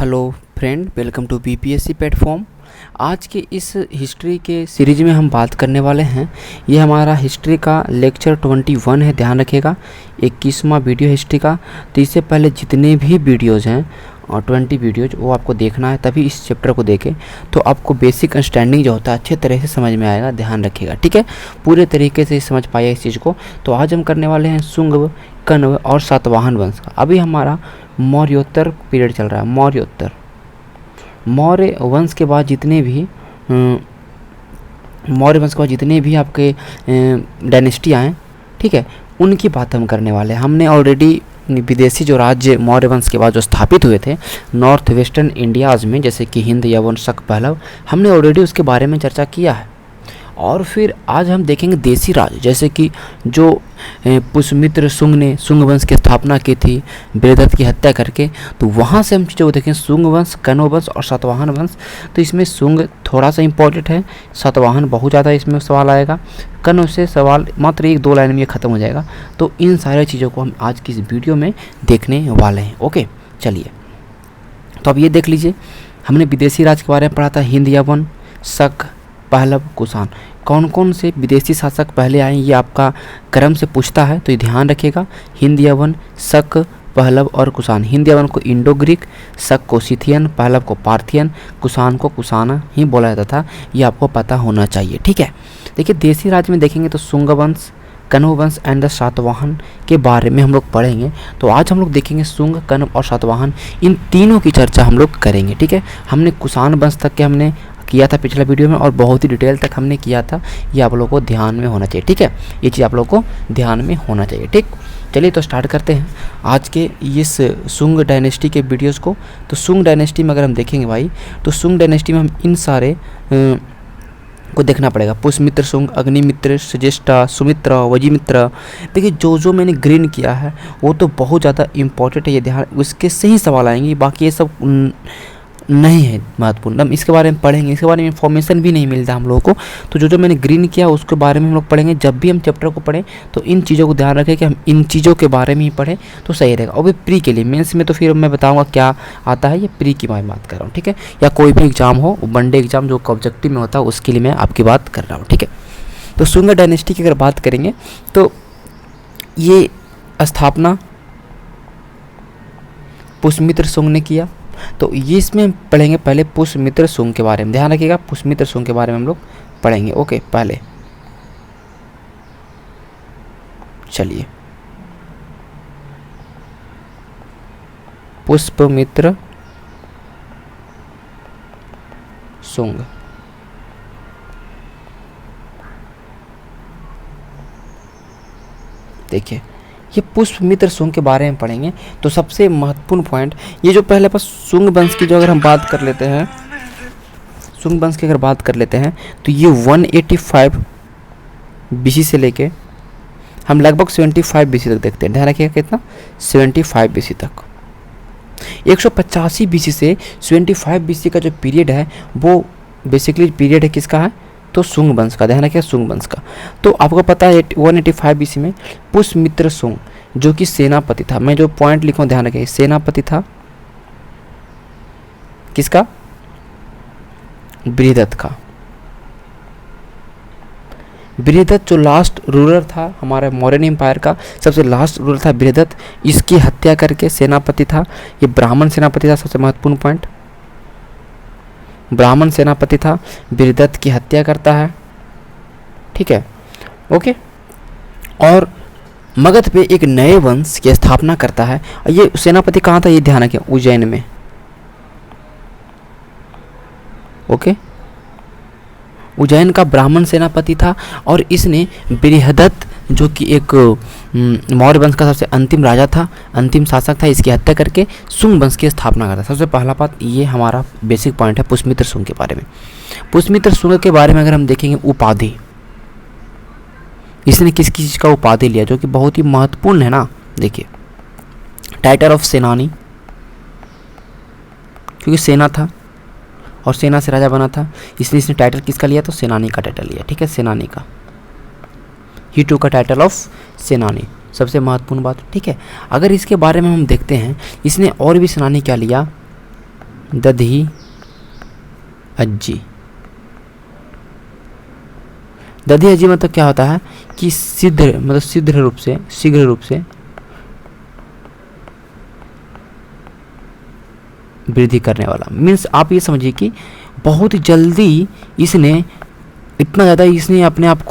Hello friend, welcome to BPSC platform. आज के इस हिस्ट्री के सीरीज में हम बात करने वाले हैं। ये हमारा हिस्ट्री का लेक्चर 21 है, ध्यान रखिएगा, 21वां वीडियो हिस्ट्री का। तो इससे पहले जितने भी वीडियोज़ हैं और 20 वीडियोज़ वो आपको देखना है, तभी इस चैप्टर को देखें तो आपको बेसिक अंडरस्टैंडिंग जो होता है अच्छे तरह से समझ में आएगा। ध्यान रखिएगा, ठीक है, पूरे तरीके से समझ पाइए इस चीज़ को। तो आज हम करने वाले हैं शुंग, कण्व और सातवाहन वंश का। अभी हमारा मौर्योत्तर पीरियड चल रहा है। मौर्य वंश के बाद जितने भी आपके डायनेस्टी आए, ठीक है, उनकी बात हम करने वाले हैं। हमने ऑलरेडी विदेशी जो राज्य मौर्य वंश के बाद जो स्थापित हुए थे नॉर्थ वेस्टर्न इंडियाज़ में, जैसे कि हिंद, यवन, शक, पहलव, हमने ऑलरेडी उसके बारे में चर्चा किया है। और फिर आज हम देखेंगे देसी राज, जैसे कि जो पुष्यमित्र शुंग ने शुंग वंश की स्थापना की थी बृहदत्त की हत्या करके। तो वहाँ से हम चीज़ों को देखें, शुंग वंश, कण्व वंश और सातवाहन वंश। तो इसमें शुंग थोड़ा सा इम्पोर्टेंट है, सातवाहन बहुत ज़्यादा इसमें सवाल आएगा, कण्व से सवाल मात्र 1-2 लाइन में ये ख़त्म हो जाएगा। तो इन सारे चीज़ों को हम आज की इस वीडियो में देखने वाले हैं। ओके, चलिए, तो अब ये देख लीजिए, हमने विदेशी राज के बारे में पढ़ा था, हिंद, यवन, शक, पहलव, कुषाण। कौन कौन से विदेशी शासक पहले आए ये आपका क्रम से पूछता है, तो ये ध्यान रखिएगा। हिंद, यवन, शक, पहलव और कुषाण। हिंद यवन को इंडो ग्रीक, शक को सिथियन, पहलव को पार्थियन, कुषाण को कुषाणा ही बोला जाता था। ये आपको पता होना चाहिए, ठीक है। देखिए, देसी राज्य में देखेंगे तो शुंग वंश, कण्व वंश एंड द सातवाहन के बारे में हम लोग पढ़ेंगे। तो आज हम लोग देखेंगे शुंग, कण्व और सातवाहन, इन तीनों की चर्चा हम लोग करेंगे, ठीक है। हमने कुषाण वंश तक के हमने किया था पिछला वीडियो में और बहुत ही डिटेल तक हमने किया था। ये आप लोगों को ध्यान में होना चाहिए, ठीक है, ये चीज़ आप लोगों को ध्यान में होना चाहिए, ठीक। चलिए, तो स्टार्ट करते हैं आज के इस शुंग डायनेस्टी के वीडियोस को। तो शुंग डायनेस्टी में अगर हम देखेंगे भाई, तो शुंग डायनेस्टी में हम इन सारे को देखना पड़ेगा। पुष्यमित्र शुंग, अग्निमित्र, सजेष्टा, सुमित्रा, वजीमित्र। देखिए, जो मैंने ग्रीन किया है वो तो बहुत ज़्यादा इंपॉर्टेंट है, ये ध्यान, उसके से ही सवाल आएंगे, बाकी ये सब नहीं है महत्वपूर्ण। हम इसके बारे में पढ़ेंगे, इसके बारे में इंफॉर्मेशन भी नहीं मिलता हम लोगों को। तो जो मैंने ग्रीन किया उसके बारे में हम लोग पढ़ेंगे। जब भी हम चैप्टर को पढ़ें तो इन चीज़ों को ध्यान रखें कि हम इन चीज़ों के बारे में ही पढ़ें तो सही रहेगा। और भी प्री के लिए, मेंस में तो फिर मैं बताऊंगा क्या आता है, ये प्री की मैं बात कर रहा हूँ, ठीक है, या कोई भी एग्जाम हो, वनडे एग्जाम जो ऑब्जेक्टिव में होता है उसके लिए मैं आपकी बात कर रहा हूँ, ठीक है। तो शुंग डायनेस्टी की अगर बात करेंगे तो ये स्थापना पुष्यमित्र शुंग ने किया। तो ये इसमें हम पढ़ेंगे पहले पुष्यमित्र शुंग के बारे में, ध्यान रखिएगा, पुष्यमित्र शुंग के बारे में हम लोग पढ़ेंगे। ओके, पहले चलिए, पुष्यमित्र शुंग। देखिए, ये पुष्यमित्र शुंग के बारे में पढ़ेंगे। तो सबसे महत्वपूर्ण पॉइंट ये जो पहले पास शुंग वंश की जो अगर हम बात कर लेते हैं, शुंग वंश की अगर बात कर लेते हैं तो ये 185 BC से लेके हम लगभग 75 BC तक देखते हैं। ध्यान रखिएगा, कितना, 75 BC तक। 185 BC से 75 BC का जो पीरियड है वो बेसिकली पीरियड है किसका है, तो शुंग वंश का। ध्यान रखिए, शुंग वंश का। तो आपको पता है 185 BC में पुष्यमित्र शुंग जो कि सेनापति था, मैं जो पॉइंट लिखूं ध्यान रखिए, सेनापति था किसका, बृहदत्त का। बृहदत्त जो लास्ट रूलर था हमारे मौर्यन एम्पायर का, सबसे लास्ट रूलर था बृहदत्त। इसकी हत्या करके सेनापति था, ये ब्राह्मण सेनापति था। सबसे महत्वपूर्ण पॉइंट, ब्राह्मण सेनापति था, बृहदत्त की हत्या करता है, ठीक है, ओके। और मगध पे एक नए वंश की स्थापना करता है। ये सेनापति कहाँ था, ये ध्यान रखें, उज्जैन में, ओके। उज्जैन का ब्राह्मण सेनापति था और इसने बृहदत्त जो कि एक मौर्य वंश का सबसे अंतिम राजा था, अंतिम शासक था, इसकी हत्या करके शुंग वंश की स्थापना करता। सबसे पहला बात ये हमारा बेसिक पॉइंट है पुष्यमित्र शुंग के बारे में। पुष्यमित्र शुंग के बारे में अगर हम देखेंगे, उपाधि, इसने किस चीज़ का उपाधि लिया जो कि बहुत ही महत्वपूर्ण है ना। देखिए, टाइटल ऑफ सेनानी, क्योंकि सेना था और सेना से राजा बना था, इसलिए इसने टाइटल किसका लिया, तो सेनानी का टाइटल लिया, ठीक है, सेनानी का। ही टू का टाइटल ऑफ सेनानी, सबसे महत्वपूर्ण बात, ठीक है। अगर इसके बारे में हम देखते हैं, इसने और भी सेनानी क्या लिया, दधी अज्जी। दधी अज्जी मतलब क्या होता है कि शीघ्र रूप से वृद्धि करने वाला। मीन्स आप ये समझिए कि बहुत जल्दी इसने इतना ज़्यादा अपने आप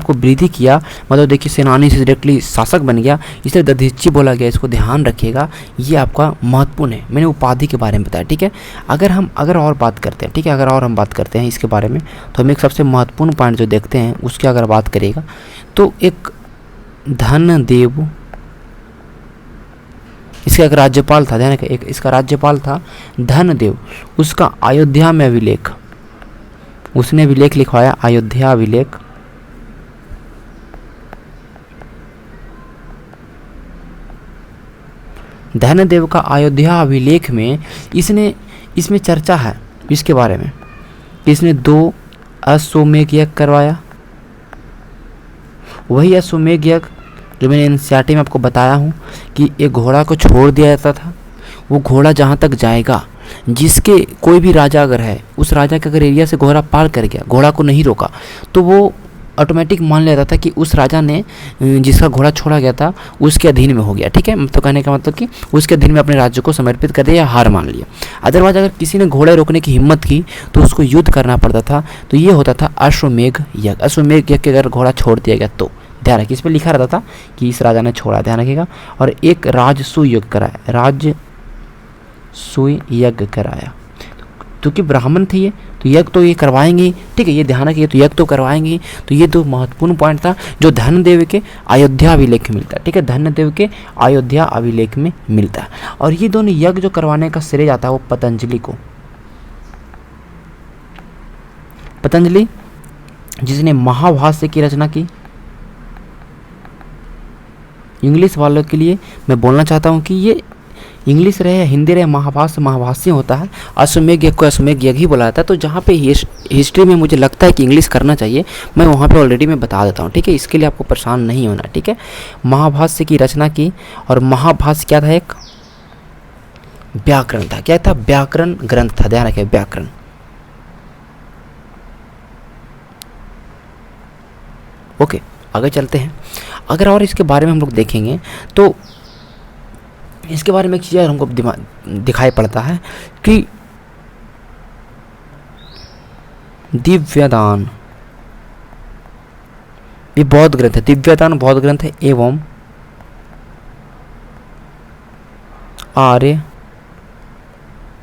को वृद्धि किया, मतलब देखिए सेनानी से डायरेक्टली शासक बन गया, इसलिए दधीची बोला गया। इसको ध्यान रखिएगा, ये आपका महत्वपूर्ण है। मैंने उपाधि के बारे में बताया, ठीक है। अगर और बात करते हैं, ठीक है, अगर और हम बात करते हैं इसके बारे में, तो हम एक सबसे महत्वपूर्ण पॉइंट जो देखते हैं उसकी अगर बात करिएगा तो एक धनदेव, इसका एक राज्यपाल था, ध्यान रखिए, एक इसका राज्यपाल था धनदेव। उसका अयोध्या में अभिलेख, उसने अभिलेख लिखवाया, अयोध्या अभिलेख। धनदेव का अयोध्या अभिलेख में इसमें चर्चा है इसके बारे में, इसने 2 अश्वमेध यज्ञ करवाया। वही अश्वमेध यज्ञ जो मैंने एनसीईआरटी में आपको बताया हूँ कि एक घोड़ा को छोड़ दिया जाता था, वो घोड़ा जहाँ तक जाएगा, जिसके कोई भी राजा अगर है, उस राजा के अगर एरिया से घोड़ा पार कर गया, घोड़ा को नहीं रोका, तो वो ऑटोमेटिक मान लेता था कि उस राजा ने जिसका घोड़ा छोड़ा गया था उसके अधीन में हो गया, ठीक है। तो कहने का मतलब कि उसके अधीन में अपने राज्य को समर्पित कर दिया या हार मान लिया। अदरवाइज अगर किसी ने घोड़े रोकने की हिम्मत की तो उसको युद्ध करना पड़ता था। तो ये होता था अश्वमेध यज्ञ। अश्वमेध यज्ञ के अगर घोड़ा छोड़ दिया गया तो ध्यान रखिए, इस पर लिखा रहता था कि इस राजा ने छोड़ा, ध्यान रखिएगा। और एक राजसूय यज्ञ कराया, राजसूय यज्ञ कराया, क्योंकि ब्राह्मण थे ये, तो यज्ञ तो ये करवाएंगे, ठीक है, ये ध्यान रखिए, तो यज्ञ तो करवाएंगे। तो ये 2 महत्वपूर्ण पॉइंट था जो धनदेव के अयोध्या अभिलेख में मिलता है, ठीक है, धनदेव के अयोध्या अभिलेख में मिलता है। और ये दोनों यज्ञ जो करवाने का श्रेय जाता है वो पतंजलि को। पतंजलि जिसने महाभाष्य की रचना की। इंग्लिश वालों के लिए मैं बोलना चाहता हूँ कि ये इंग्लिश रहे या हिंदी रहे, महाभाष्य होता है। अश्वमेध यज्ञ को अश्वमेध यज्ञ ही बोला जाता है। तो जहाँ पे हिस्ट्री में मुझे लगता है कि इंग्लिश करना चाहिए, मैं वहाँ पे ऑलरेडी मैं बता देता हूँ, ठीक है। इसके लिए आपको परेशान नहीं होना, ठीक है। महाभाष्य की रचना की, और महाभाष्य क्या था, एक व्याकरण था। क्या था, व्याकरण ग्रंथ था, ध्यान रखिए, व्याकरण। ओके, आगे चलते हैं। अगर और इसके बारे में हम लोग देखेंगे तो इसके बारे में एक चीज़ हमको दिखाई पड़ता है कि दिव्यदान, ये बौद्ध ग्रंथ है, दिव्यदान बौद्ध ग्रंथ है, एवं आर्य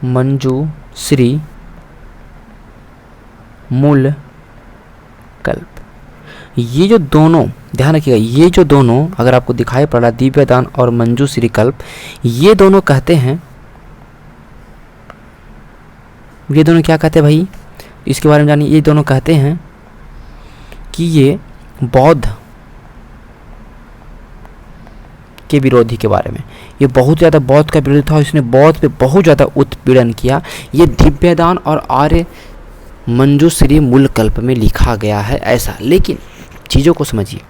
मंजूश्री मूल कल्प। ये जो दोनों, ध्यान रखिएगा, ये जो दोनों अगर आपको दिखाई पड़ रहा है, दिव्यदान और मंजूश्री कल्प, ये दोनों कहते हैं, ये दोनों क्या कहते हैं भाई, इसके बारे में जानिए। ये दोनों कहते हैं कि ये बौद्ध के विरोधी के बारे में, ये बहुत ज़्यादा बौद्ध का विरोधी था, इसने बौद्ध पे बहुत ज़्यादा उत्पीड़न किया। ये दिव्यदान और आर्य मंजूश्री मूल कल्प में लिखा गया है ऐसा। लेकिन चीज़ों को समझिए,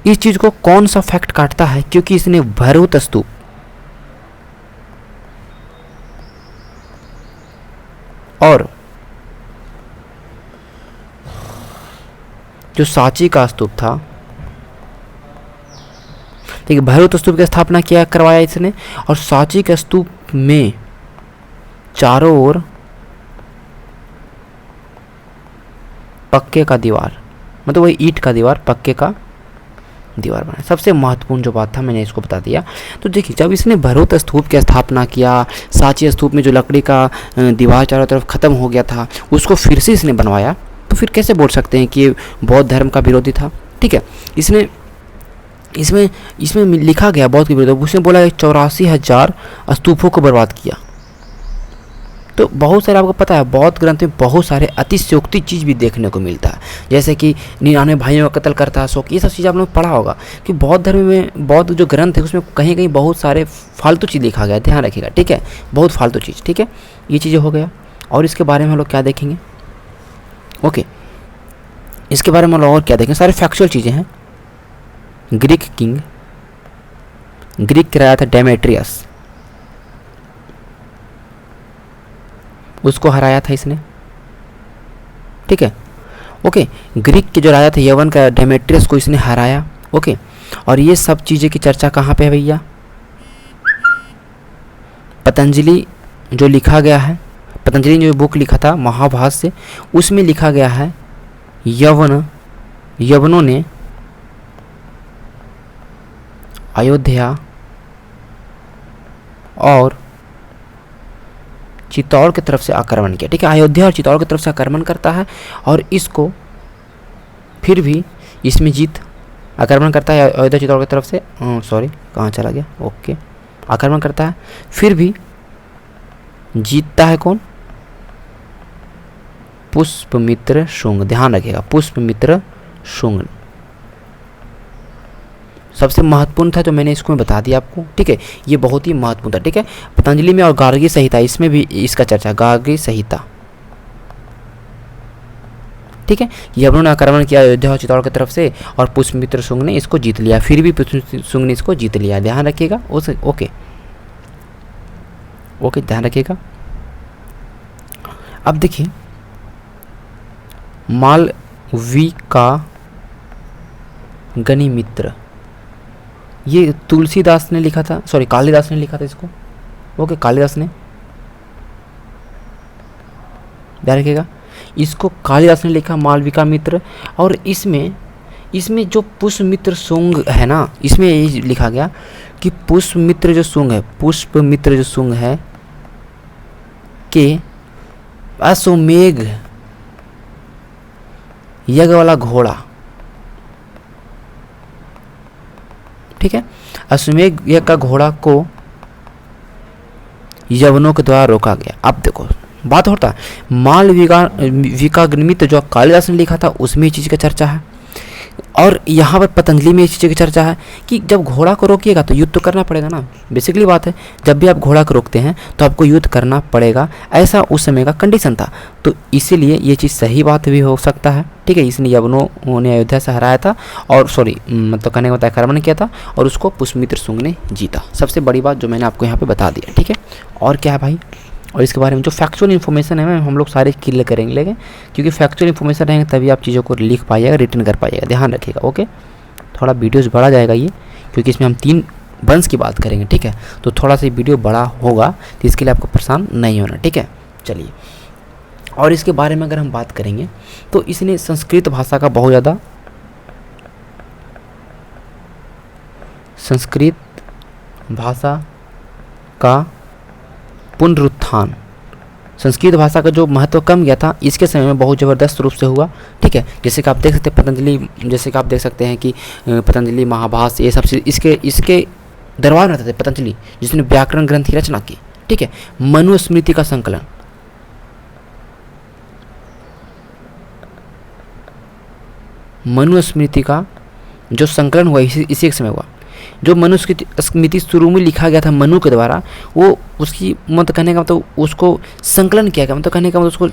इस चीज़ को कौन सा फैक्ट काटता है, क्योंकि इसने भैरव स्तूप और जो सांची का स्तूप था, ठीक है, भैरव स्तूप की स्थापना किया करवाया इसने, और सांची के स्तूप में चारों ओर पक्के का दीवार, मतलब वही ईंट का दीवार, पक्के का दीवार बनाया। सबसे महत्वपूर्ण जो बात था मैंने इसको बता दिया। तो देखिए, जब इसने भैरव स्तूप की स्थापना किया, सांची स्तूप में जो लकड़ी का दीवार चारों तरफ खत्म हो गया था उसको फिर से इसने बनवाया, तो फिर कैसे बोल सकते हैं कि ये बौद्ध धर्म का विरोधी था, ठीक है। इसमें लिखा गया बौद्ध के विरोध, उसने बोला 84,000 स्तूपों को बर्बाद किया। तो बहुत सारे, आपको पता है बौद्ध ग्रंथ में बहुत सारे अतिशयोक्ति चीज़ भी देखने को मिलता है, जैसे कि 99 भाइयों का कत्ल करता है अशोक, ये सब चीज़ आप लोग पढ़ा होगा कि बौद्ध धर्म में, बौद्ध जो ग्रंथ है उसमें कहीं कहीं बहुत सारे फालतू चीज़ लिखा गया, ध्यान रखिएगा, ठीक है, बहुत फालतू चीज़, ठीक है। ये चीज़ें हो गया। और इसके बारे में हम लोग क्या देखेंगे, ओके, इसके बारे में हम लोग और क्या देखेंगे, सारे फैक्चुअल चीज़ें हैं। ग्रीक कराया था डेमेट्रियस, उसको हराया था इसने, ठीक है। ओके, ग्रीक के जो राजा थे यवन का डेमेट्रियस को इसने हराया। ओके, और ये सब चीज़ें की चर्चा कहाँ पे है भैया? पतंजलि जो लिखा गया है, पतंजलि ने जो बुक लिखा था महाभाष्य, उसमें लिखा गया है यवनों ने अयोध्या और चित्तौड़ की तरफ से आक्रमण किया, ठीक है। अयोध्या और चित्तौड़ की तरफ से आक्रमण करता है और इसको फिर भी इसमें जीत, आक्रमण करता है अयोध्या चित्तौड़ की तरफ से, सॉरी कहाँ चला गया, ओके, आक्रमण करता है, फिर भी जीतता है कौन? पुष्पमित्र शुंग, ध्यान रखिएगा, पुष्पमित्र शुंग सबसे महत्वपूर्ण था, जो मैंने इसको मैं बता दिया आपको, ठीक है। ये बहुत ही महत्वपूर्ण था, ठीक है। पतंजलि में और गार्गी संहिता, इसमें भी इसका चर्चा, गार्गी संहिता, ठीक है। यवनों ने आक्रमण किया अयोध्या और चित्तौड़ की तरफ से और पुष्पमित्र शुंग ने इसको जीत लिया, फिर भी पुष्पमित्र शुंग ने इसको जीत लिया, ध्यान रखिएगा। ओके ओके, ध्यान रखिएगा। अब देखिए, मालविका गनिमित्र, ये तुलसीदास ने लिखा था, सॉरी कालिदास ने लिखा था इसको, ओके, कालिदास ने, ध्यान रखिएगा, इसको कालिदास ने लिखा मालविका मित्र। और इसमें जो पुष्पमित्र शुंग है ना, इसमें यही लिखा गया कि पुष्पमित्र जो शुंग है, पुष्पमित्र जो शुंग है कि अश्वमेघ यज्ञ वाला घोड़ा, ठीक है, अश्वमेघ यज्ञ का घोड़ा को यवनों के द्वारा रोका गया। अब देखो बात होता है, मालविकाग्निमित्र जो कालिदास ने लिखा था उसमें इस चीज़ का चर्चा है, और यहाँ पर पतंजलि में इस चीज़ की चर्चा है कि जब घोड़ा को रोकिएगा तो युद्ध तो करना पड़ेगा ना, बेसिकली बात है, जब भी आप घोड़ा को रोकते हैं तो आपको युद्ध करना पड़ेगा, ऐसा उस समय का कंडीशन था। तो इसीलिए ये चीज़ सही बात भी हो सकता है, ठीक है। इसने यवनों ने अयोध्या से हराया था, और सॉरी मतलब कहने का मतलब आक्रमण किया था, और उसको पुष्पमित्र शुंग ने जीता। सबसे बड़ी बात जो मैंने आपको यहाँ पर बता दिया, ठीक है। और क्या है भाई, और इसके बारे में जो फैक्चुअल इन्फॉर्मेशन है हम लोग सारे क्लियर करेंगे, लेकिन क्योंकि फैक्चुअल इन्फॉर्मेशन रहेंगे तभी आप चीज़ों को लिख पाइएगा, रिटर्न कर पाइएगा, ध्यान रखिएगा। ओके, थोड़ा वीडियोस बढ़ा जाएगा ये, क्योंकि इसमें हम 3 वंश की बात करेंगे, ठीक है। तो थोड़ा सा वीडियो बड़ा होगा, तो इसके लिए आपको परेशान नहीं होना, ठीक है। चलिए, और इसके बारे में अगर हम बात करेंगे तो इसने संस्कृत भाषा का बहुत ज़्यादा, संस्कृत भाषा का पुनरुत्थान, संस्कृत भाषा का जो महत्व कम गया था इसके समय में बहुत ज़बरदस्त रूप से हुआ, ठीक है। जैसे कि आप देख सकते हैं पतंजलि, जैसे कि आप देख सकते हैं कि पतंजलि महाभाष्य ये सब इसके दरबार में रहते थे पतंजलि, जिसने व्याकरण ग्रंथ की रचना की, ठीक है। मनुस्मृति का संकलन, मनुस्मृति का जो संकलन हुआ इसी समय हुआ। जो मनुस्मृति शुरू में लिखा गया था मनु के द्वारा, वो उसकी मतलब कहने का मतलब उसको संकलन किया गया, मतलब कहने का मतलब उसको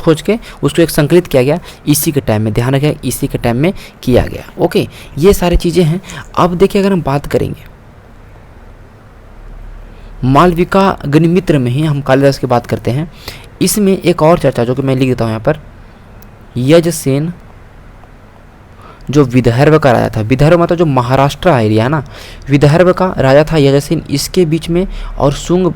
खोज के उसको एक संकलित किया गया इसी के टाइम में, ध्यान रखिए इसी के टाइम में किया गया। ओके, ये सारी चीज़ें हैं। अब देखिए, अगर हम बात करेंगे मालविका गनिमित्र में ही हम कालिदास की बात करते हैं, इसमें एक और चर्चा जो कि मैं लिख देता हूँ यहाँ पर, यजसेन जो विदर्भ का राजा था, विदर्भ मतलब जो महाराष्ट्र एरिया है ना, विदर्भ का राजा था यजसेन, इसके बीच में और शुंग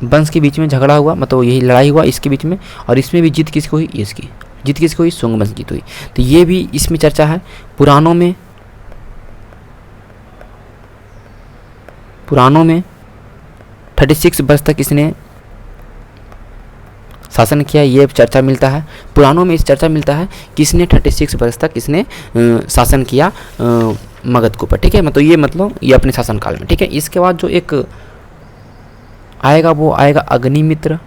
वंश के बीच में झगड़ा हुआ, मतलब यही लड़ाई हुआ इसके बीच में, और इसमें भी जीत किसको हुई, इसकी जीत किसको हुई, शुंग वंश जीत हुई। तो ये भी इसमें चर्चा है। पुराणों में 36 वर्ष तक इसने शासन किया, ये चर्चा मिलता है पुराणों में, इस चर्चा मिलता है कि इसने 36 वर्ष तक इसने शासन किया मगध के ऊपर, ठीक है। मतलब ये अपने शासन काल में, ठीक है। इसके बाद जो एक आएगा वो आएगा अग्निमित्र।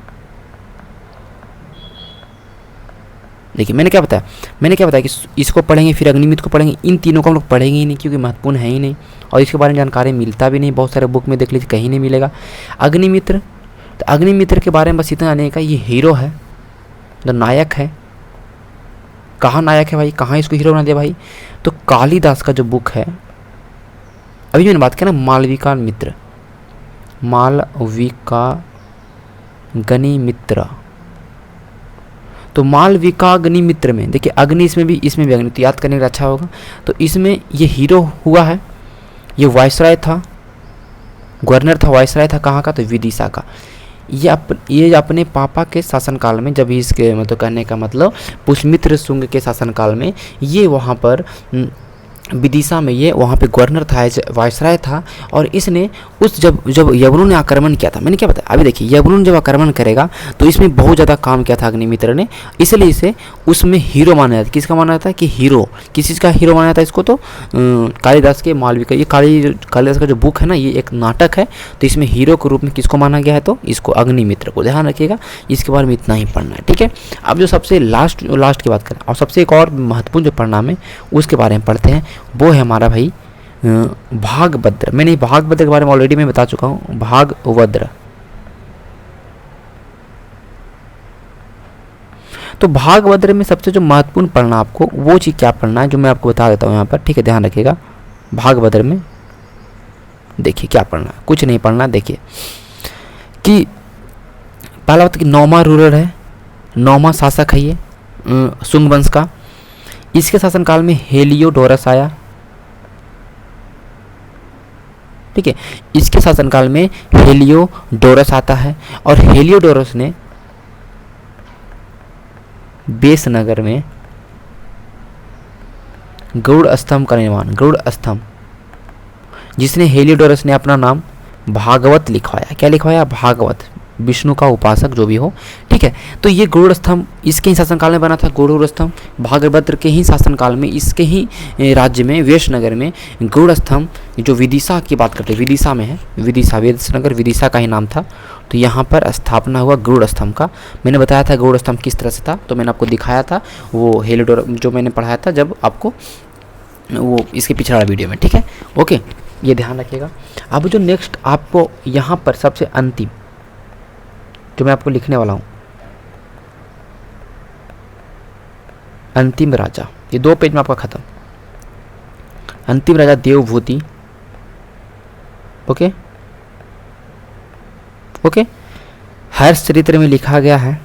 देखिए मैंने क्या बताया कि इसको पढ़ेंगे फिर अग्निमित्र को पढ़ेंगे, इन तीनों को हम लोग पढ़ेंगे ही नहीं क्योंकि महत्वपूर्ण है ही नहीं, और इसके बारे में जानकारी मिलता भी नहीं, बहुत सारे बुक में देख लीजिए कहीं नहीं मिलेगा अग्निमित्र। तो अग्निमित्र के बारे में बस इतना जाने का, ये हीरो है, जो नायक है। कहाँ नायक है भाई, कहाँ इसको हीरो बना दिया भाई, तो कालिदास का जो बुक है, अभी मैंने बात किया ना मालविका गनिमित्र। तो मालविका अग्निमित्र में देखिए अग्नि इसमें भी अग्नि, तो याद करने का अच्छा होगा। तो इसमें ये हीरो हुआ है, ये वायसराय था, गवर्नर था, वायसराय था कहाँ का, तो विदिशा का। ये अपने पापा के शासनकाल में, जब इसके मतलब कहने का मतलब पुष्यमित्र शुंग के शासनकाल में ये वहाँ पर विदिशा में ये वहाँ पे गवर्नर था, वायसराय था। और इसने उस जब यवनों ने आक्रमण किया था, मैंने क्या बताया अभी देखिए, यवनों ने जब आक्रमण करेगा तो इसमें बहुत ज़्यादा काम किया था अग्निमित्र ने, इसलिए इसे उसमें हीरो माना जाता है। किसका माना जाता है कि हीरो, किस चीज़ का हीरो माना जाता है इसको, तो कालिदास के मालविका, ये कालिदास का जो बुक है ना, ये एक नाटक है, तो इसमें हीरो के रूप में किसको माना गया है, तो इसको अग्निमित्र को। ध्यान रखिएगा, इसके बारे में इतना ही पढ़ना है, ठीक है। अब जो सबसे लास्ट की बात करें और सबसे एक और महत्वपूर्ण जो परिणाम है उसके बारे में पढ़ते हैं, वो है हमारा भाई भागभद्र। मैंने भागभद्र के बारे में ऑलरेडी मैं बता चुका हूँ, भागभद्र। तो भागभद्र में सबसे जो महत्वपूर्ण पढ़ना आपको वो चीज़ क्या पढ़ना है जो मैं आपको बता देता हूँ यहाँ पर, ठीक है, ध्यान रखिएगा। भागभद्र में देखिए क्या पढ़ना है, कुछ नहीं पढ़ना। देखिए कि पहला बात कि नौमा रूलर है, नौमा शासक है ये शुंग वंश का। इसके शासनकाल में हेलियोडोरस आया, ठीक है, इसके शासनकाल में हेलियोडोरस आता है। और हेलियोडोरस ने बेस नगर में गरुड़ स्तंभ का निर्माण, गरुड़ स्तंभ, जिसने हेलियोडोरस ने अपना नाम भागवत लिखवाया। क्या लिखवाया? भागवत, विष्णु का उपासक जो भी हो, ठीक है। तो ये गरुड़ स्तंभ इसके ही शासनकाल में बना था। गरुड़ स्तंभ भागभद्र के ही शासनकाल में, इसके ही राज्य में, वेशनगर में गरुड़ स्तंभ, जो विदिशा की बात करते हैं, विदिशा में है, विदिशा, वेशनगर विदिशा का ही नाम था। तो यहाँ पर स्थापना हुआ गरुड़ स्तंभ का। मैंने बताया था गरुड़ स्तंभ किस तरह से था, तो मैंने आपको दिखाया था वो हेलियोडोरस जो मैंने पढ़ाया था जब आपको वो इसके पिछले वाला वीडियो में, ठीक है, ओके, ये ध्यान रखिएगा। अब जो नेक्स्ट आपको यहाँ पर सबसे अंतिम जो मैं आपको लिखने वाला हूँ, अंतिम राजा, ये 2 पेज में आपका खत्म। अंतिम राजा देवभूति, ओके ओके। हर्षचरित्र में लिखा गया है,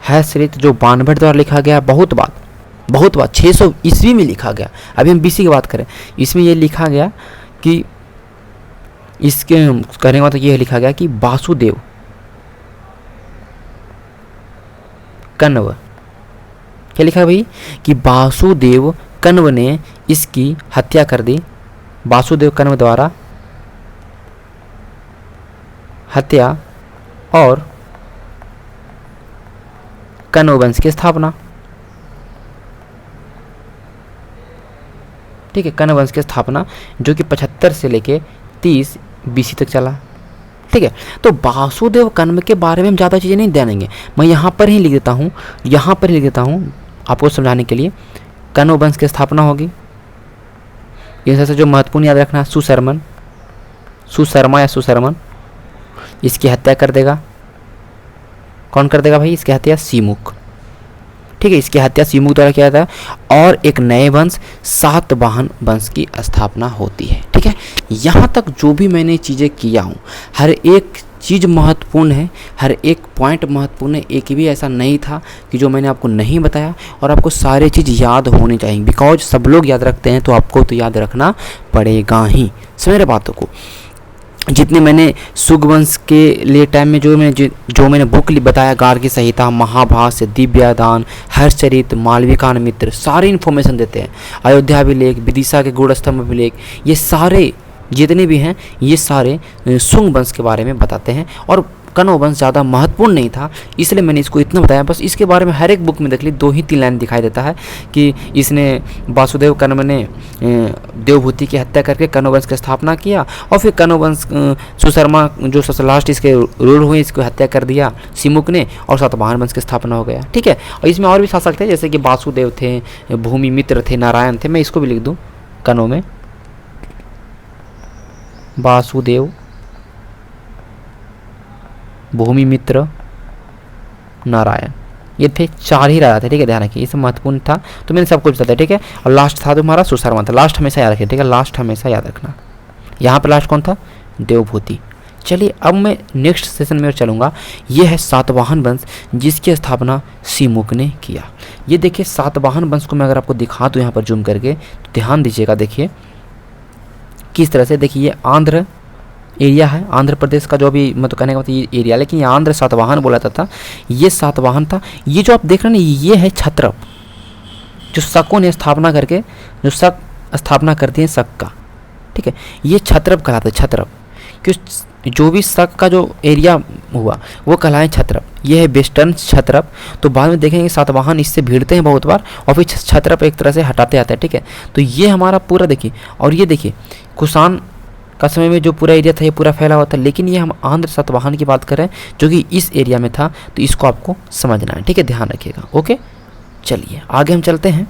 हर्षचरित्र जो बाणभट्ट द्वारा लिखा गया, बहुत बात 600 ईस्वी में लिखा गया। अभी हम बीसी की बात करें, इसमें ये लिखा गया कि इसके कहने का मतलब ये लिखा गया कि वासुदेव कण्व, क्या लिखा है भाई कि वासुदेव कण्व ने इसकी हत्या कर दी। वासुदेव कण्व द्वारा हत्या और कण्व वंश की स्थापना, ठीक है, कण्व वंश की स्थापना जो कि 75 से लेके 30 बीसी तक चला, ठीक है। तो वासुदेव कण्व के बारे में हम ज़्यादा चीज़ें नहीं जानेंगे, मैं यहाँ पर ही लिख देता हूँ, आपको समझाने के लिए। कण्व वंश की स्थापना होगी, इस से जो महत्वपूर्ण याद रखना, सुशर्मा या सुशर्मन इसकी हत्या कर देगा। कौन कर देगा भाई इसकी हत्या? सीमुख, ठीक है, इसकी हत्या सीमुख द्वारा किया जाता है। और एक नए वंश सातवाहन वंश की स्थापना होती है, ठीक है। यहाँ तक जो भी मैंने चीज़ें किया हूँ, हर एक चीज़ महत्वपूर्ण है, हर एक पॉइंट महत्वपूर्ण है, एक भी ऐसा नहीं था कि जो मैंने आपको नहीं बताया। और आपको सारे चीज़ याद होनी चाहिए, बिकॉज सब लोग याद रखते हैं, तो आपको तो याद रखना पड़ेगा ही। समझ रहे बातों को? जितने मैंने सुगवंश के लिए टाइम में जो मैंने बुक बताया, गार्गी संहिता, महाभाष्य, दिव्यदान, हर्षचरित, मालविकाग्निमित्र, सारे इन्फॉर्मेशन देते हैं। अयोध्या अभिलेख, विदिशा के गरुड़ स्तंभ अभिलेख, ये सारे जितने भी हैं ये सारे शुंग वंश के बारे में बताते हैं। और कण्व वंश ज़्यादा महत्वपूर्ण नहीं था, इसलिए मैंने इसको इतना बताया। बस इसके बारे में हर एक बुक में देख ली 2 ही 3 लाइन दिखाई देता है कि इसने वासुदेव कण्व ने देवभूति की हत्या करके कण्व वंश की स्थापना किया, और फिर कण्व वंश सुशर्मा जो सबसे लास्ट इसके रूल हुए, इसको हत्या कर दिया सीमुख ने, और सातवाहन वंश की स्थापना हो गया, ठीक है। और इसमें और भी शासक थे, जैसे कि वासुदेव थे, भूमिमित्र थे, नारायण थे। मैं इसको भी लिख दूँ कण्व में, वासुदेव, भूमिमित्र, नारायण, ये थे 4 ही राजा थे, ठीक है, ध्यान रखिए, इससे महत्वपूर्ण था तो मैंने सब कुछ बताया, ठीक है। और लास्ट था तुम्हारा सुशर्मा था, लास्ट हमेशा याद रखिए, ठीक है, लास्ट हमेशा याद रखना। यहाँ पर लास्ट कौन था? देवभूति, चलिए अब मैं नेक्स्ट सेशन में चलूँगा। ये है सातवाहन वंश, जिसकी स्थापना सिमुक ने किया। ये देखिए सातवाहन वंश को मैं अगर आपको दिखा दूँ यहाँ पर जूम करके, तो ध्यान दीजिएगा। देखिए किस तरह से, देखिए ये आंध्र एरिया है, आंध्र प्रदेश का जो भी मतलब कहने का मतलब ये एरिया, लेकिन ये आंध्र सातवाहन बोला जाता था। ये सातवाहन था। ये जो आप देख रहे हैं ना, ये है क्षत्रप, जो शकों ने स्थापना करके, जो शक स्थापना करती है शक का, ठीक है, ये क्षत्रप कहलाते हैं। क्षत्रप क्यों, जो भी शक का जो एरिया हुआ वो कहलाए क्षत्रप। ये है वेस्टर्न क्षत्रप। तो बाद में देखेंगे सातवाहन इससे भिड़ते हैं बहुत बार और फिर क्षत्रप एक तरह से हटाते आते हैं, ठीक है। तो ये हमारा पूरा देखिए, और ये देखिए कुषाण का समय में जो पूरा एरिया था ये पूरा फैला हुआ था, लेकिन ये हम आंध्र सातवाहन की बात कर रहे हैं जो कि इस एरिया में था। तो इसको आपको समझना है, ठीक है, ध्यान रखिएगा। ओके, चलिए आगे हम चलते हैं।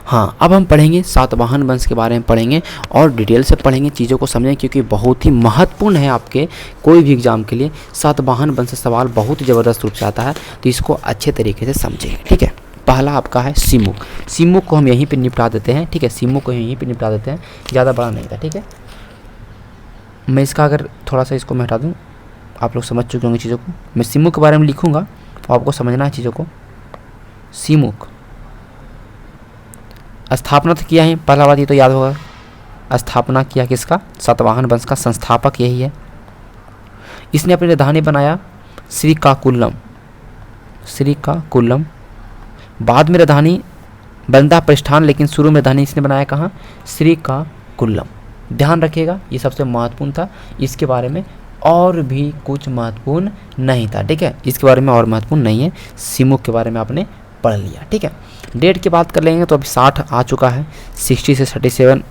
हाँ, अब हम पढ़ेंगे सातवाहन वंश के बारे में पढ़ेंगे और डिटेल से पढ़ेंगे, चीज़ों को समझें, क्योंकि बहुत ही महत्वपूर्ण है आपके कोई भी एग्जाम के लिए। सातवाहन वंश से सवाल बहुत ही ज़बरदस्त रूप से आता है, तो इसको अच्छे तरीके से समझेंगे, ठीक है। पहला आपका है सिमुक। सिमुक को हम यहीं पे निपटा देते हैं, ठीक है, सिमुक को यहीं पे निपटा देते हैं, ज़्यादा बड़ा नहीं था, ठीक है। मैं इसका अगर थोड़ा सा इसको मैं हटा दूँ, आप लोग समझ चुके होंगे चीज़ों को। मैं सिमुक के बारे में लिखूँगा तो आपको समझना है चीज़ों को। सिमुक स्थापना तो किया है, पहला बात ये तो याद होगा। स्थापना किया किसका? सातवाहन वंश का संस्थापक यही है। इसने अपनी राजधानी बनाया श्रीकाकुलम। श्रीकाकुलम बाद में राजधानी बनता प्रस्थान, लेकिन शुरू में राजधानी इसने बनाया कहाँ? श्रीकाकुलम। ध्यान रखिएगा, ये सबसे महत्वपूर्ण था। इसके बारे में और भी कुछ महत्वपूर्ण नहीं था, ठीक है, इसके बारे में और महत्वपूर्ण नहीं है। सिमुक के बारे में आपने पढ़ लिया, ठीक है। डेट की बात कर लेंगे तो अभी 60 आ चुका है, 60 से 37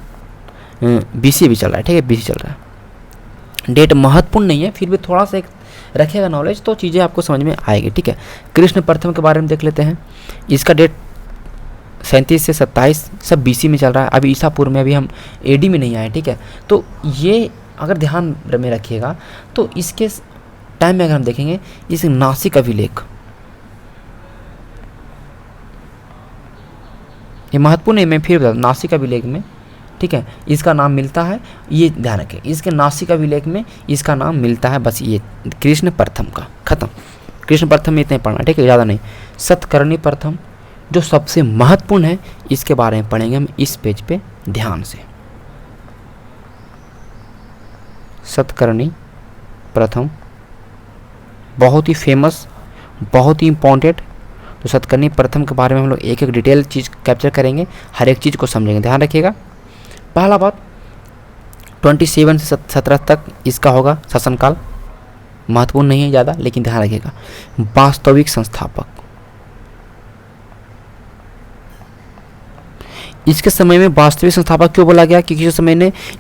BC भी चल रहा है, ठीक है, BC चल रहा है। डेट महत्वपूर्ण नहीं है, फिर भी थोड़ा सा एक रखिएगा नॉलेज तो चीज़ें आपको समझ में आएगी, ठीक है। कृष्ण प्रथम के बारे में देख लेते हैं। इसका डेट 37 से 27 सब BC में चल रहा है। अभी ईसा पूर्व में, अभी हम AD में नहीं आए, ठीक है। तो ये अगर ध्यान में रखिएगा तो इसके टाइम में अगर हम देखेंगे, इस नासिक अभिलेख, ये महत्वपूर्ण है, मैं फिर बता दूं, नासिक अभिलेख में, ठीक है, इसका नाम मिलता है, ये ध्यान रखें, इसके नासिक अभिलेख में इसका नाम मिलता है, बस ये कृष्ण प्रथम का, खत्म। कृष्ण प्रथम में इतने पढ़ना, ठीक है, ज़्यादा नहीं। सतकर्णी प्रथम जो सबसे महत्वपूर्ण है, इसके बारे में पढ़ेंगे हम इस पेज पे ध्यान से। सतकर्णी प्रथम बहुत ही फेमस, बहुत ही इंपॉर्टेंट। तो सतकर्णी प्रथम के बारे में हम लोग एक एक डिटेल चीज़ कैप्चर करेंगे, हर एक चीज़ को समझेंगे, ध्यान रखिएगा। पहला बात 27 से 17 तक इसका होगा शासनकाल, महत्वपूर्ण नहीं है ज़्यादा, लेकिन ध्यान रखिएगा। वास्तविक संस्थापक, इसके समय में वास्तविक संस्थापक क्यों बोला गया? क्योंकि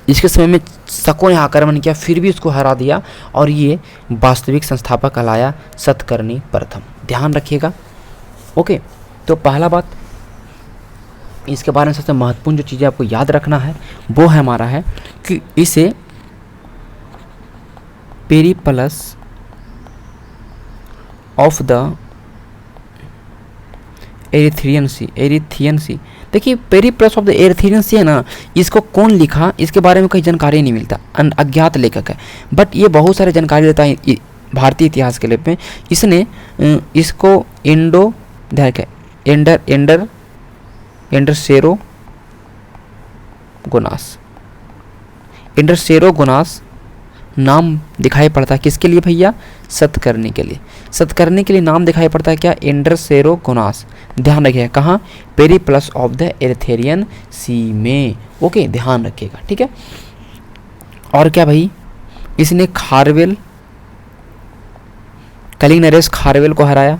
इसके समय में शकों ने आक्रमण किया, फिर भी उसको हरा दिया और ये वास्तविक संस्थापक कहलाया सतकर्णी प्रथम, ध्यान रखिएगा। ओके, तो पहला बात इसके बारे में सबसे महत्वपूर्ण जो चीज़ें आपको याद रखना है वो है हमारा है कि इसे पेरिप्लस ऑफ द एरिथ्रियन सी। देखिए पेरिप्लस ऑफ द एरिथ्रियन सी है ना, इसको कौन लिखा इसके बारे में कोई जानकारी नहीं मिलता, अज्ञात लेखक है, बट ये बहुत सारे जानकारी देता है भारतीय इतिहास के लिए पे। इसने इसको एंडरसेरोगोनास नाम दिखाई पड़ता है किसके लिए भैया? सतकर्णी के लिए। सतकर्णी के लिए नाम दिखाई पड़ता है क्या? एंडरसेरोगोनास, ध्यान रखिएगा। कहाँ? पेरिप्लस ऑफ द एरिथ्रियन सी में। ओके, ध्यान रखिएगा, ठीक है। और क्या भाई, इसने खारवेल, कलिंग नरेश खारवेल को हराया,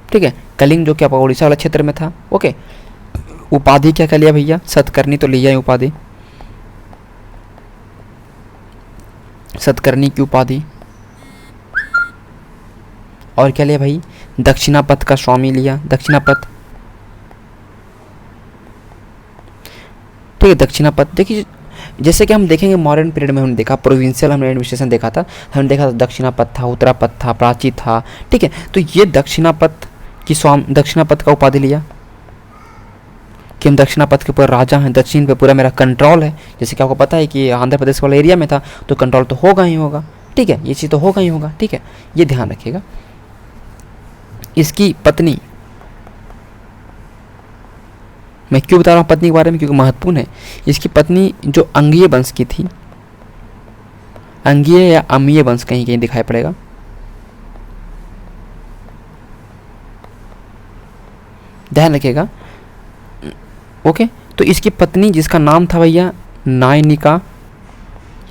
ठीक है, कलिंग जो कि आपका उड़ीसा वाला क्षेत्र में था। ओके, उपाधि क्या लिया भैया? सतकर्णी तो लिया है उपाधि, सतकर्णी की उपाधि। और क्या लिया भाई? दक्षिणापथ का स्वामी लिया, दक्षिणापथ, ठीक है, दक्षिणापथ। देखिए जैसे कि हम देखेंगे मॉडर्न पीरियड में हमने देखा, प्रोविंशियल हमने एडमिनिस्ट्रेशन देखा था, हमने देखा था दक्षिणापथ था, उत्तरापथ था, प्राची था, ठीक है। तो ये दक्षिणापथ का उपाधि लिया, कि हम दक्षिणापथ के ऊपर राजा हैं, दक्षिण पे पूरा मेरा कंट्रोल है। जैसे कि आपको पता है कि आंध्र प्रदेश वाला एरिया में था तो कंट्रोल तो होगा ही होगा, ठीक है, ये चीज़ तो होगा ही होगा, ठीक है, ये ध्यान रखिएगा। इसकी पत्नी, मैं क्यों बता रहा हूँ पत्नी के बारे में, क्योंकि महत्वपूर्ण है। इसकी पत्नी जो अंगीय वंश की थी, अंगीय या अमीय वंश कहीं कहीं दिखाई पड़ेगा, ध्यान रखिएगा, ओके। तो इसकी पत्नी जिसका नाम था भैया नायनिका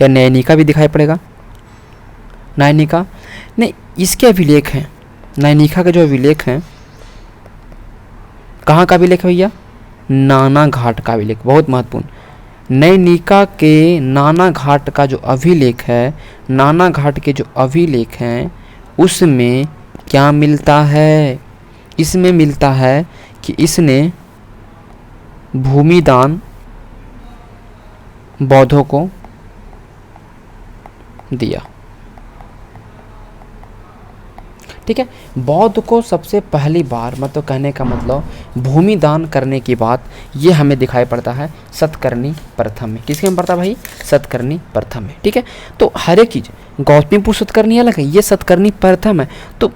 या नयनिका भी दिखाई पड़ेगा, नायनिका नहीं, इसके अभिलेख हैं, नयनिका के जो अभिलेख हैं, कहाँ का अभिलेख है भैया, नाना घाट का अभिलेख, बहुत महत्वपूर्ण। नयनिका के नाना घाट का जो अभिलेख है, नाना घाट के जो अभिलेख हैं उसमें क्या मिलता है, इसमें मिलता है कि इसने भूमि दान बौद्धों को दिया, ठीक है। बौद्ध को सबसे पहली बार, मतलब कहने का मतलब भूमि दान करने की बात ये हमें दिखाई पड़ता है सतकर्णी प्रथम में। किसके में पड़ता है भाई, सतकर्णी प्रथम में, ठीक है। तो हर एक चीज़, गौतमीपुत्र सतकर्णी अलग है, ये सतकर्णी प्रथम है, तो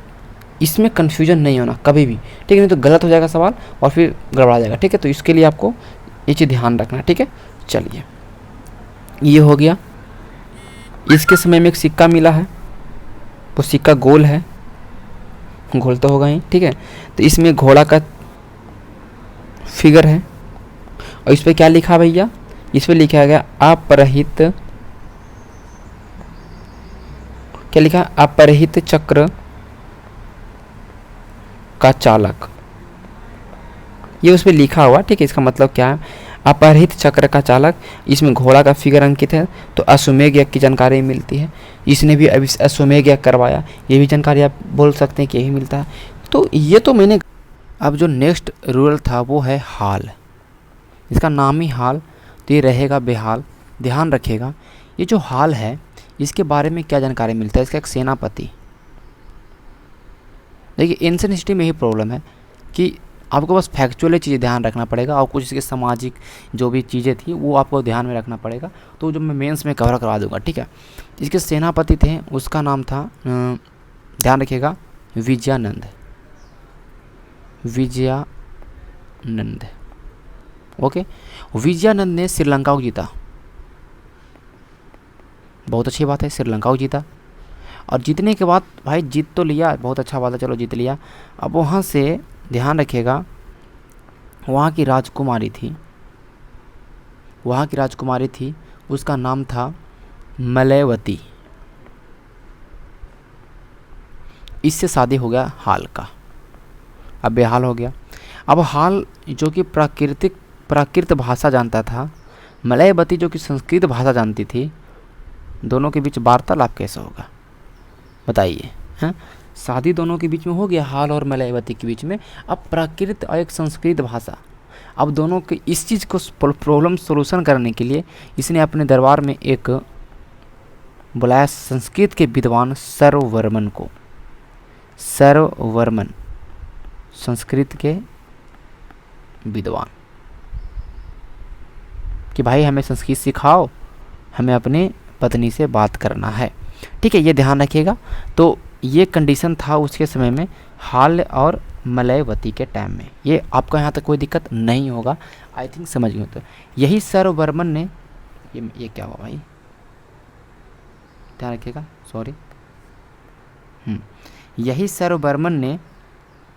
इसमें कन्फ्यूजन नहीं होना कभी भी, ठीक है, नहीं तो गलत हो जाएगा सवाल और फिर गड़बड़ा जाएगा, ठीक है। तो इसके लिए आपको ये चीज़ ध्यान रखना, ठीक है। चलिए, ये हो गया। इसके समय में एक सिक्का मिला है, वो सिक्का गोल है, गोल तो होगा ही, ठीक है। तो इसमें घोड़ा का फिगर है और इस पर क्या लिखा भैया, इस पर लिखा गया अपरहित, क्या लिखा, अपरहित चक्र का चालक, ये उस पर लिखा हुआ, ठीक है। इसका मतलब क्या है, अपहरित चक्र का चालक, इसमें घोड़ा का फिगर अंकित है, तो अश्वमेध यज्ञ की जानकारी मिलती है। इसने भी अभी अश्वमेध यज्ञ करवाया, ये भी जानकारी आप बोल सकते हैं कि यही मिलता है। तो ये तो मैंने, अब जो नेक्स्ट रूरल था वो है हाल, इसका नाम ही हाल, तो ये रहेगा बेहाल। ध्यान रखिएगा, ये जो हाल है इसके बारे में क्या जानकारी मिलता है, इसका एक सेनापति, देखिए एंशिएंट हिस्ट्री में ही प्रॉब्लम है कि आपको बस फैक्चुअल चीज़ें ध्यान रखना पड़ेगा और कुछ इसके सामाजिक जो भी चीज़ें थी वो आपको ध्यान में रखना पड़ेगा, तो जो मैं मेंस में कवर करवा दूंगा, ठीक है। इसके सेनापति थे, उसका नाम था, ध्यान रखिएगा, विजयानंद, विजयानंद, ओके। विजयानंद ने श्रीलंका को जीता, बहुत अच्छी बात है, श्रीलंका को जीता, और जीतने के बाद भाई जीत तो लिया, बहुत अच्छा बात है, चलो जीत लिया। अब वहाँ से ध्यान रखिएगा, वहाँ की राजकुमारी थी, वहाँ की राजकुमारी थी, उसका नाम था मलयवती, इससे शादी हो गया हाल का, अब बेहाल हो गया। अब हाल जो कि प्राकृत भाषा जानता था, मलयवती जो कि संस्कृत भाषा जानती थी, दोनों के बीच वार्तालाप कैसे होगा बताइए, हैं। शादी दोनों के बीच में हो गया, हाल और मलयवती के बीच में। अब प्राकृत और एक संस्कृत भाषा, अब दोनों के इस चीज़ को प्रॉब्लम सोल्यूशन करने के लिए इसने अपने दरबार में एक बुलाया संस्कृत के विद्वान सर्ववर्मन को, सर्ववर्मन, संस्कृत के विद्वान, कि भाई हमें संस्कृत सिखाओ, हमें अपने पत्नी से बात करना है, ठीक है, ये ध्यान रखिएगा। तो ये कंडीशन था उसके समय में, हाल और मलयवती के टाइम में। ये आपको यहाँ तक कोई दिक्कत नहीं होगा, आई थिंक समझ गए। तो यही सर्ववर्मन ने, ये क्या हुआ भाई, ध्यान रखिएगा, सॉरी, यही सर्ववर्मन ने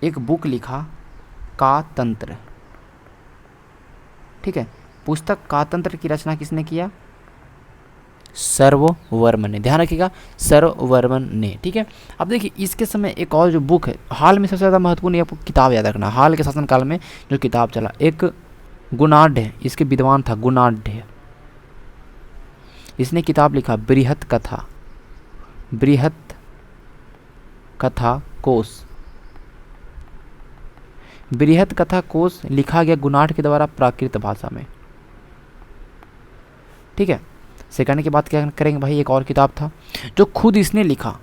एक बुक लिखा का तंत्र, ठीक है। पुस्तक का तंत्र की रचना किसने किया, सर्ववर्मन ने, ध्यान रखिएगा, सर्ववर्मन ने, ठीक है। अब देखिए इसके समय एक और जो बुक है, हाल में सबसे ज़्यादा महत्वपूर्ण आपको किताब याद रखना, हाल के शासनकाल में जो किताब चला, एक गुणाढ़, इसके विद्वान था गुणाढ़, इसने किताब लिखा बृहत कथा, बृहत कथा कोश, बृहत कथा कोश लिखा गया गुणाढ़ के द्वारा प्राकृत भाषा में, ठीक है। सेकंड के बाद क्या करेंगे भाई, एक और किताब था जो खुद इसने लिखा,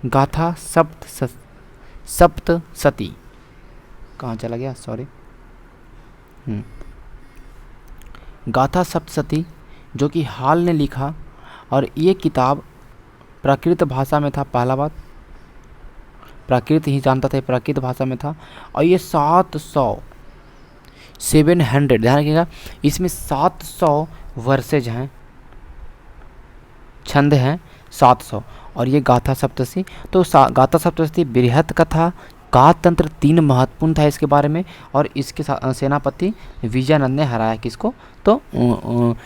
गाथा सप्त सती, कहाँ चला गया, सॉरी, गाथा सप्तशती जो कि हाल ने लिखा, और ये किताब प्राकृत भाषा में था। पहला बात, प्राकृत ही जानता था, प्राकृत भाषा में था। और ये 700 ध्यान रखिएगा, इसमें 700 वर्सेज हैं, छंद हैं 700। और ये गाथा सप्तशती, तो गाथा सप्तशती बृहत कथा का तंत्र 3 महत्वपूर्ण था इसके बारे में। और इसके सेनापति विजयानंद ने हराया किसको, तो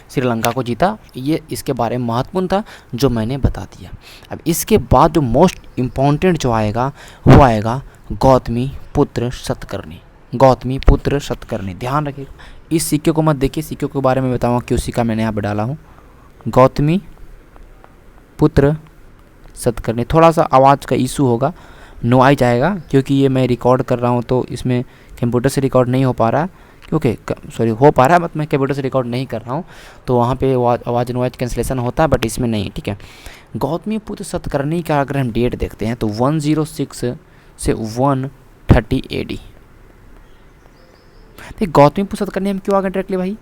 श्रीलंका को जीता। ये इसके बारे में महत्वपूर्ण था जो मैंने बता दिया। अब इसके बाद जो मोस्ट इम्पॉर्टेंट जो आएगा वो आएगा गौतमी पुत्र सतकर्णी। गौतमी पुत्र सतकर्णी, ध्यान रखिएगा, इस सिक्के को मत देखिए, सिक्के के बारे में बताऊँगा क्यों सिक्का मैंने यहाँ पर डाला हूँ। गौतमी पुत्र सतकर्णी, थोड़ा सा आवाज़ का इशू होगा, नॉइज जाएगा क्योंकि ये मैं रिकॉर्ड कर रहा हूँ तो इसमें कंप्यूटर से रिकॉर्ड नहीं हो पा रहा है, क्योंकि सॉरी हो पा रहा है बट मैं कंप्यूटर से रिकॉर्ड नहीं कर रहा हूँ, तो वहाँ पे आवाज़ नॉइज कैंसिलेशन होता है, बट इसमें नहीं। ठीक है, गौतमी पुत्र सतकर्णी का अगर हम डेट देखते हैं तो 106 से 130 AD। देखिए गौतमी पुत्र सतकर्णी हम क्यों आ गए डायरेक्टली भाई,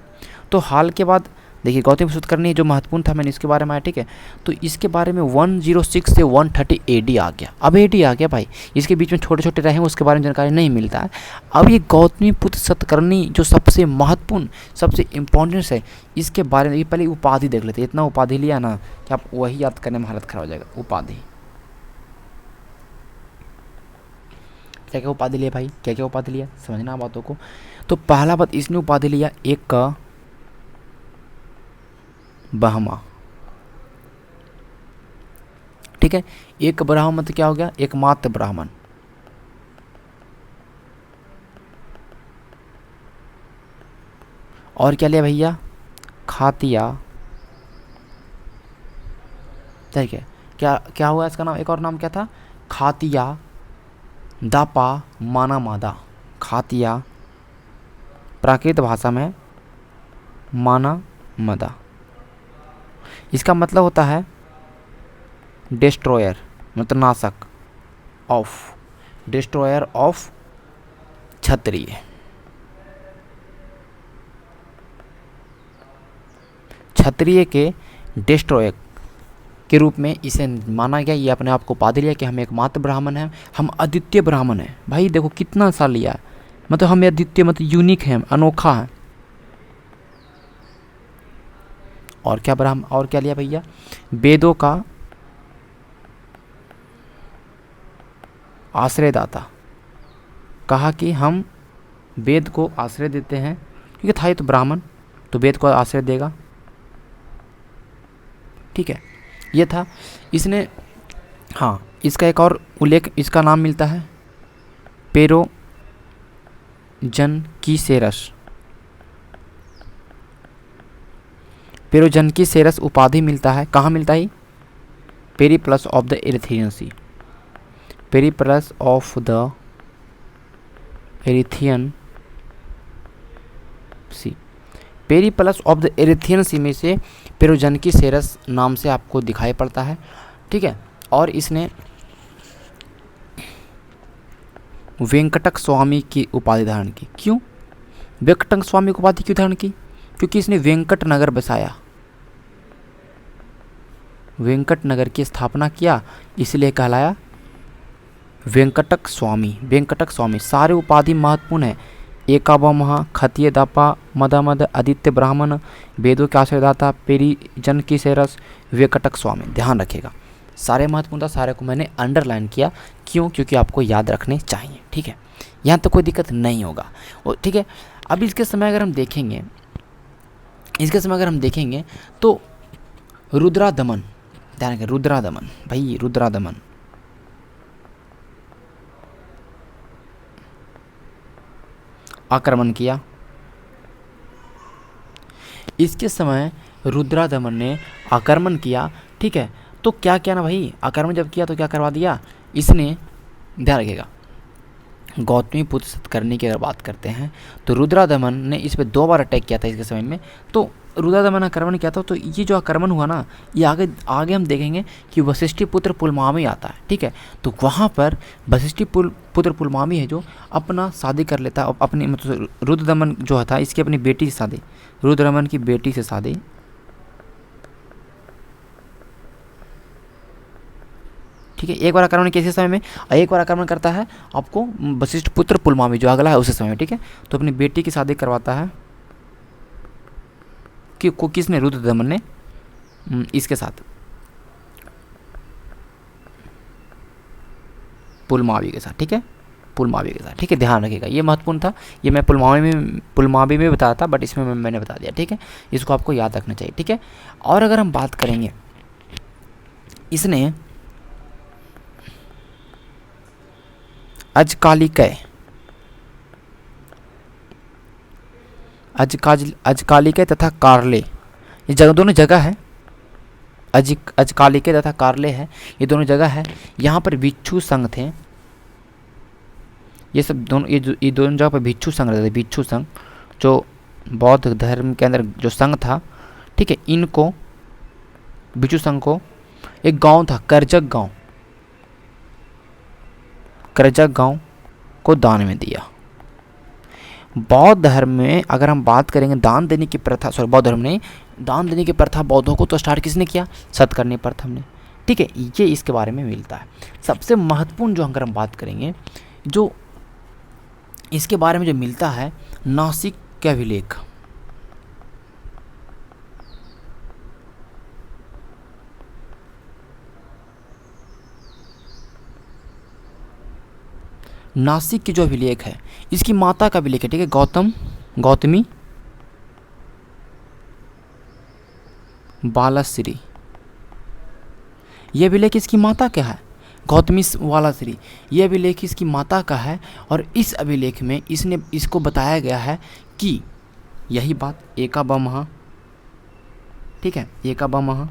तो हाल के बाद देखिए गौतमी पुत्र सतकर्णी जो महत्वपूर्ण था मैंने इसके बारे में आया। ठीक है, तो इसके बारे में 106 से 130 AD आ गया। अब AD आ गया भाई, इसके बीच में छोटे छोटे रहे उसके बारे में जानकारी नहीं मिलता है। अब ये गौतमी पुत्र सतकर्णी जो सबसे महत्वपूर्ण सबसे इम्पोर्टेंट है, इसके बारे में पहले उपाधि देख लेते। इतना उपाधि लिया ना कि आप वही याद करने में हालत खराब हो जाएगा। उपाधि क्या क्या उपाधि लिया भाई, क्या क्या उपाधि लिया, समझना बातों को। तो पहला बात इसने उपाधि लिया एक का ब्रह्मा। ठीक है, एक ब्राह्मण मतलब क्या हो गया, एकमात्र ब्राह्मण। और क्या लिया भैया, खातिया। ठीक है, क्या क्या हुआ इसका नाम, एक और नाम क्या था, खातिया दापा माना मादा। खातिया प्राकृत भाषा में माना मदा, इसका मतलब होता है डिस्ट्रॉयर, मतलब नाशक, ऑफ, डिस्ट्रॉयर ऑफ क्षत्रिय। क्षत्रिय के डिस्ट्रॉयर के रूप में इसे माना गया। ये अपने आप को उपाधि लिया कि हम एकमात्र ब्राह्मण हैं, हम अद्वितीय ब्राह्मण हैं। भाई देखो कितना साल लिया है, मतलब हम अद्वितीय मतलब यूनिक हैं, अनोखा है। और क्या ब्राह्मण, और क्या लिया भैया, वेदों का आश्रयदाता। कहा कि हम वेद को आश्रय देते हैं, क्योंकि था ये तो ब्राह्मण तो वेद को आश्रय देगा। ठीक है, ये था इसने। हाँ, इसका एक और उल्लेख, इसका नाम मिलता है पेरो जनकीसेरस। पेरोजनकीसेरस उपाधि मिलता है, कहाँ मिलता है, Periplus of the Erythraean Sea. Periplus of the Erythraean Sea, Periplus of the Erythraean Sea में से पेरोजनकीसेरस नाम से आपको दिखाई पड़ता है। ठीक है, और इसने वेंकटक स्वामी की उपाधि धारण की। क्यों वेंकटक स्वामी की उपाधि क्यों धारण की, क्योंकि इसने वेंकट नगर बसाया, वेंकट नगर की स्थापना किया, इसलिए कहलाया वेंकटक स्वामी। वेंकटक स्वामी, सारे उपाधि महत्वपूर्ण है। एकावमहा, खतिय दापा मदा मद, आदित्य ब्राह्मण, वेदों के आश्रयदाता, पेरिजनकीसेरस, वेंकटक स्वामी। ध्यान रखिएगा, सारे महत्वपूर्ण था, सारे को मैंने अंडरलाइन किया। क्यों, क्योंकि आपको याद रखने चाहिए। ठीक है, यहाँ तो कोई दिक्कत नहीं होगा। ठीक है, अब इसके समय अगर हम देखेंगे, इसके समय अगर हम देखेंगे तो रुद्रादमन, ध्यान रखें, रुद्रादमन भाई, रुद्रादमन आक्रमण किया। इसके समय रुद्रादमन ने आक्रमण किया। ठीक है, तो क्या किया ना भाई, आक्रमण जब किया तो क्या करवा दिया इसने, ध्यान रखिएगा, गौतमी पुत्र सतकर्णी की अगर बात करते हैं तो रुद्रादमन ने इस पे 2 बार अटैक किया था इसके समय में। तो रुद्रादमन आक्रमण किया था, तो ये जो आक्रमण हुआ ना, ये आगे आगे हम देखेंगे कि वशिष्ठी पुत्र पुलमावी आता है, ठीक है। तो वहाँ पर वशिष्ठी पुत्र पुलमावी है जो अपना शादी कर लेता है अपनी, मतलब रुद्रदमन जो था इसकी अपनी बेटी से शादी, रुद्रदमन की बेटी से शादी, ठीक है। एक बार आक्रमण किसी समय में, और एक बार आक्रमण करता है आपको वशिष्ठ पुत्र पुलमावी जो अगला है उसी समय में, ठीक है। तो अपनी बेटी की शादी करवाता है कि को किसने, रुद्रदमन ने इसके साथ, पुलमावी के साथ, ठीक है, पुलमावी के साथ, ठीक है। ध्यान रखिएगा, ये महत्वपूर्ण था, ये मैं पुलमावी में बताया था, बट इसमें मैंने बता दिया, ठीक है। इसको आपको याद रखना चाहिए, ठीक है। और अगर हम बात करेंगे, इसने अजकालिकय तथा कार्ले, ये दोनों जगह है, अजकालिकय तथा कार्ले है, ये दोनों जगह है। यहाँ पर भिक्षु संघ थे, ये सब दोनों, ये दोनों जगह पर भिक्षु संघ रहते थे, भिक्षु संघ जो बौद्ध धर्म के अंदर जो संघ था, ठीक है। इनको भिक्षु संघ को एक गांव था करजक गांव को दान में दिया। बौद्ध धर्म में अगर हम बात करेंगे दान देने की प्रथा, बौद्ध धर्म ने दान देने की प्रथा बौद्धों को तो स्टार्ट किसने किया, सतकर्णी प्रथम ने, ठीक है। ये इसके बारे में मिलता है। सबसे महत्वपूर्ण जो अगर हम बात करेंगे, जो इसके बारे में जो मिलता है, नासिक के अभिलेख, नासिक की जो अभिलेख है, इसकी माता का अभिलेख है, ठीक है, गौतमी बालाश्री, यह अभिलेख इसकी माता का है, गौतमी बालाश्री, यह अभिलेख इसकी माता का है। और इस अभिलेख में इसको बताया गया है कि यही बात एका बमहा, ठीक है, एका बमहा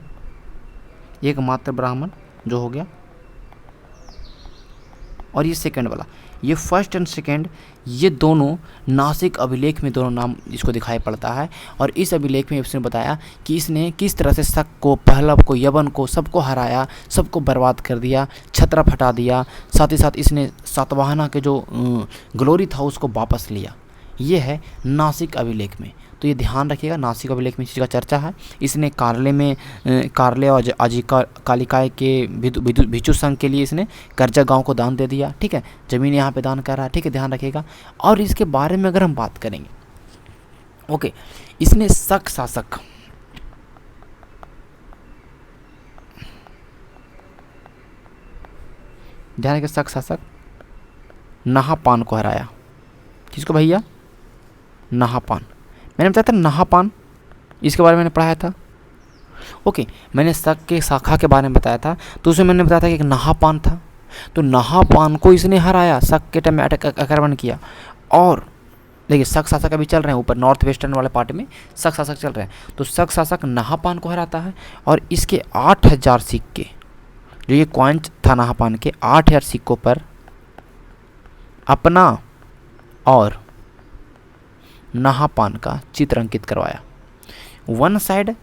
एकमात्र ब्राह्मण जो हो गया, और ये सेकंड वाला, ये फर्स्ट एंड सेकंड, ये दोनों नासिक अभिलेख में दोनों नाम इसको दिखाई पड़ता है। और इस अभिलेख में इसने बताया कि इसने किस तरह से शक को, पहलव को, यवन को, सबको हराया, सबको बर्बाद कर दिया, छतरा फटा दिया, साथ ही साथ इसने सातवाहना के जो ग्लोरी था उसको वापस लिया। ये है नासिक अभिलेख में, तो ये ध्यान रखिएगा, नासिक अभिलेख में इस चीज़ का चर्चा है। इसने कार्ले और कालिकाय के भिक्षु संघ के लिए इसने करजा गांव को दान दे दिया, ठीक है, ज़मीन यहाँ पे दान कर रहा है, ठीक है, ध्यान रखिएगा। और इसके बारे में अगर हम बात करेंगे, ओके, इसने शक शासक, ध्यान रखिए, शक शासक नहापान को हराया। किसको भैया, नहापान, मैंने बताया था नहापान, इसके बारे में मैंने पढ़ाया था, ओके। मैंने शक के शाखा के बारे में बताया था, तो उसमें मैंने बताया था कि एक नहापान था, तो नहापान को इसने हराया, शक के टाइम में आक्रमण किया। और देखिए शक शासक अभी चल रहे हैं ऊपर नॉर्थ वेस्टर्न वाले पार्ट में शक शासक चल रहे हैं, तो शक शासक नहापान को हराता है। और इसके 8000 सिक्के, जो ये कॉइन था नहापान के 8000 सिक्कों पर अपना और नहापान का चित्र अंकित करवाया। वन साइड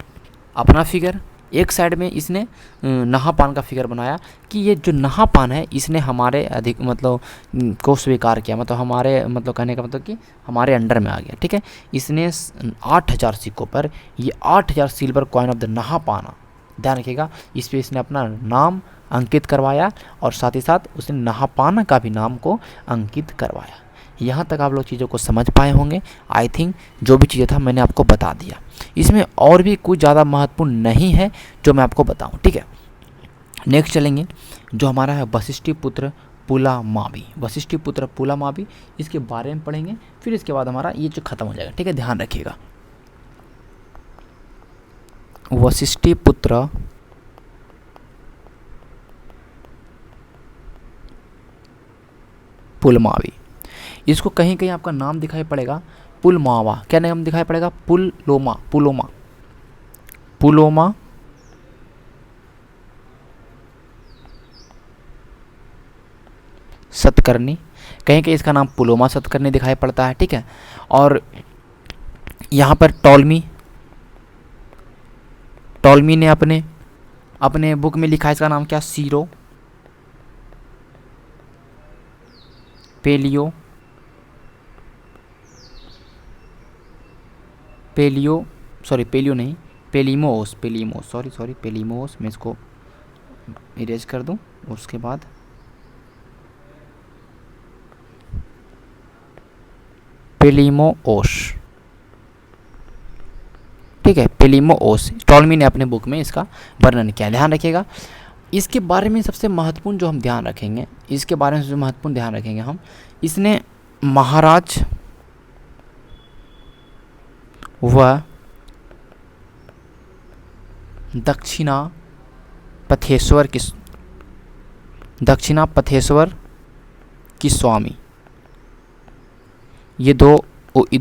अपना फिगर, एक साइड में इसने नहापान का फिगर बनाया कि ये जो नहापान है इसने हमारे अधिक मतलब को स्वीकार किया, मतलब हमारे मतलब कहने का मतलब कि हमारे अंडर में आ गया, ठीक है। इसने 8000 सिक्कों पर ये 8000 सिल्वर कॉइन ऑफ द नहापाना, ध्यान रखिएगा, इस पर इसने अपना नाम अंकित करवाया और साथ ही साथ उसने नहापाना का भी नाम को अंकित करवाया। यहाँ तक आप लोग चीज़ों को समझ पाए होंगे। आई थिंक जो भी चीज़ें था मैंने आपको बता दिया, इसमें और भी कुछ ज़्यादा महत्वपूर्ण नहीं है जो मैं आपको बताऊँ, ठीक है। नेक्स्ट चलेंगे जो हमारा है वशिष्ठी पुत्र पुलामावी, वशिष्ठी पुत्र पुलामावी, इसके बारे में पढ़ेंगे, फिर इसके बाद हमारा ये जो खत्म हो जाएगा, ठीक है, ध्यान रखिएगा। वशिष्ठी पुत्र पुलमावी, इसको कहीं कहीं आपका नाम दिखाई पड़ेगा पुलमावा, क्या नाम दिखाई पड़ेगा, पुलोमा सतकर्णी, कहीं कहीं इसका नाम पुलोमा सतकर्णी दिखाई पड़ता है, ठीक है। और यहाँ पर टॉलमी ने अपने बुक में लिखा है, इसका नाम क्या, सीरो पेलियो नहीं, पेलीमोस, मैं इसको इरेज कर दूं। उसके बाद पेलीमोस, ठीक है, पेलीमोस, टॉलमी ने अपने बुक में इसका वर्णन किया। ध्यान रखिएगा, इसके बारे में सबसे महत्वपूर्ण जो हम ध्यान रखेंगे, हम, इसने महाराज व दक्षिणापथेश्वर की स्वामी, ये दो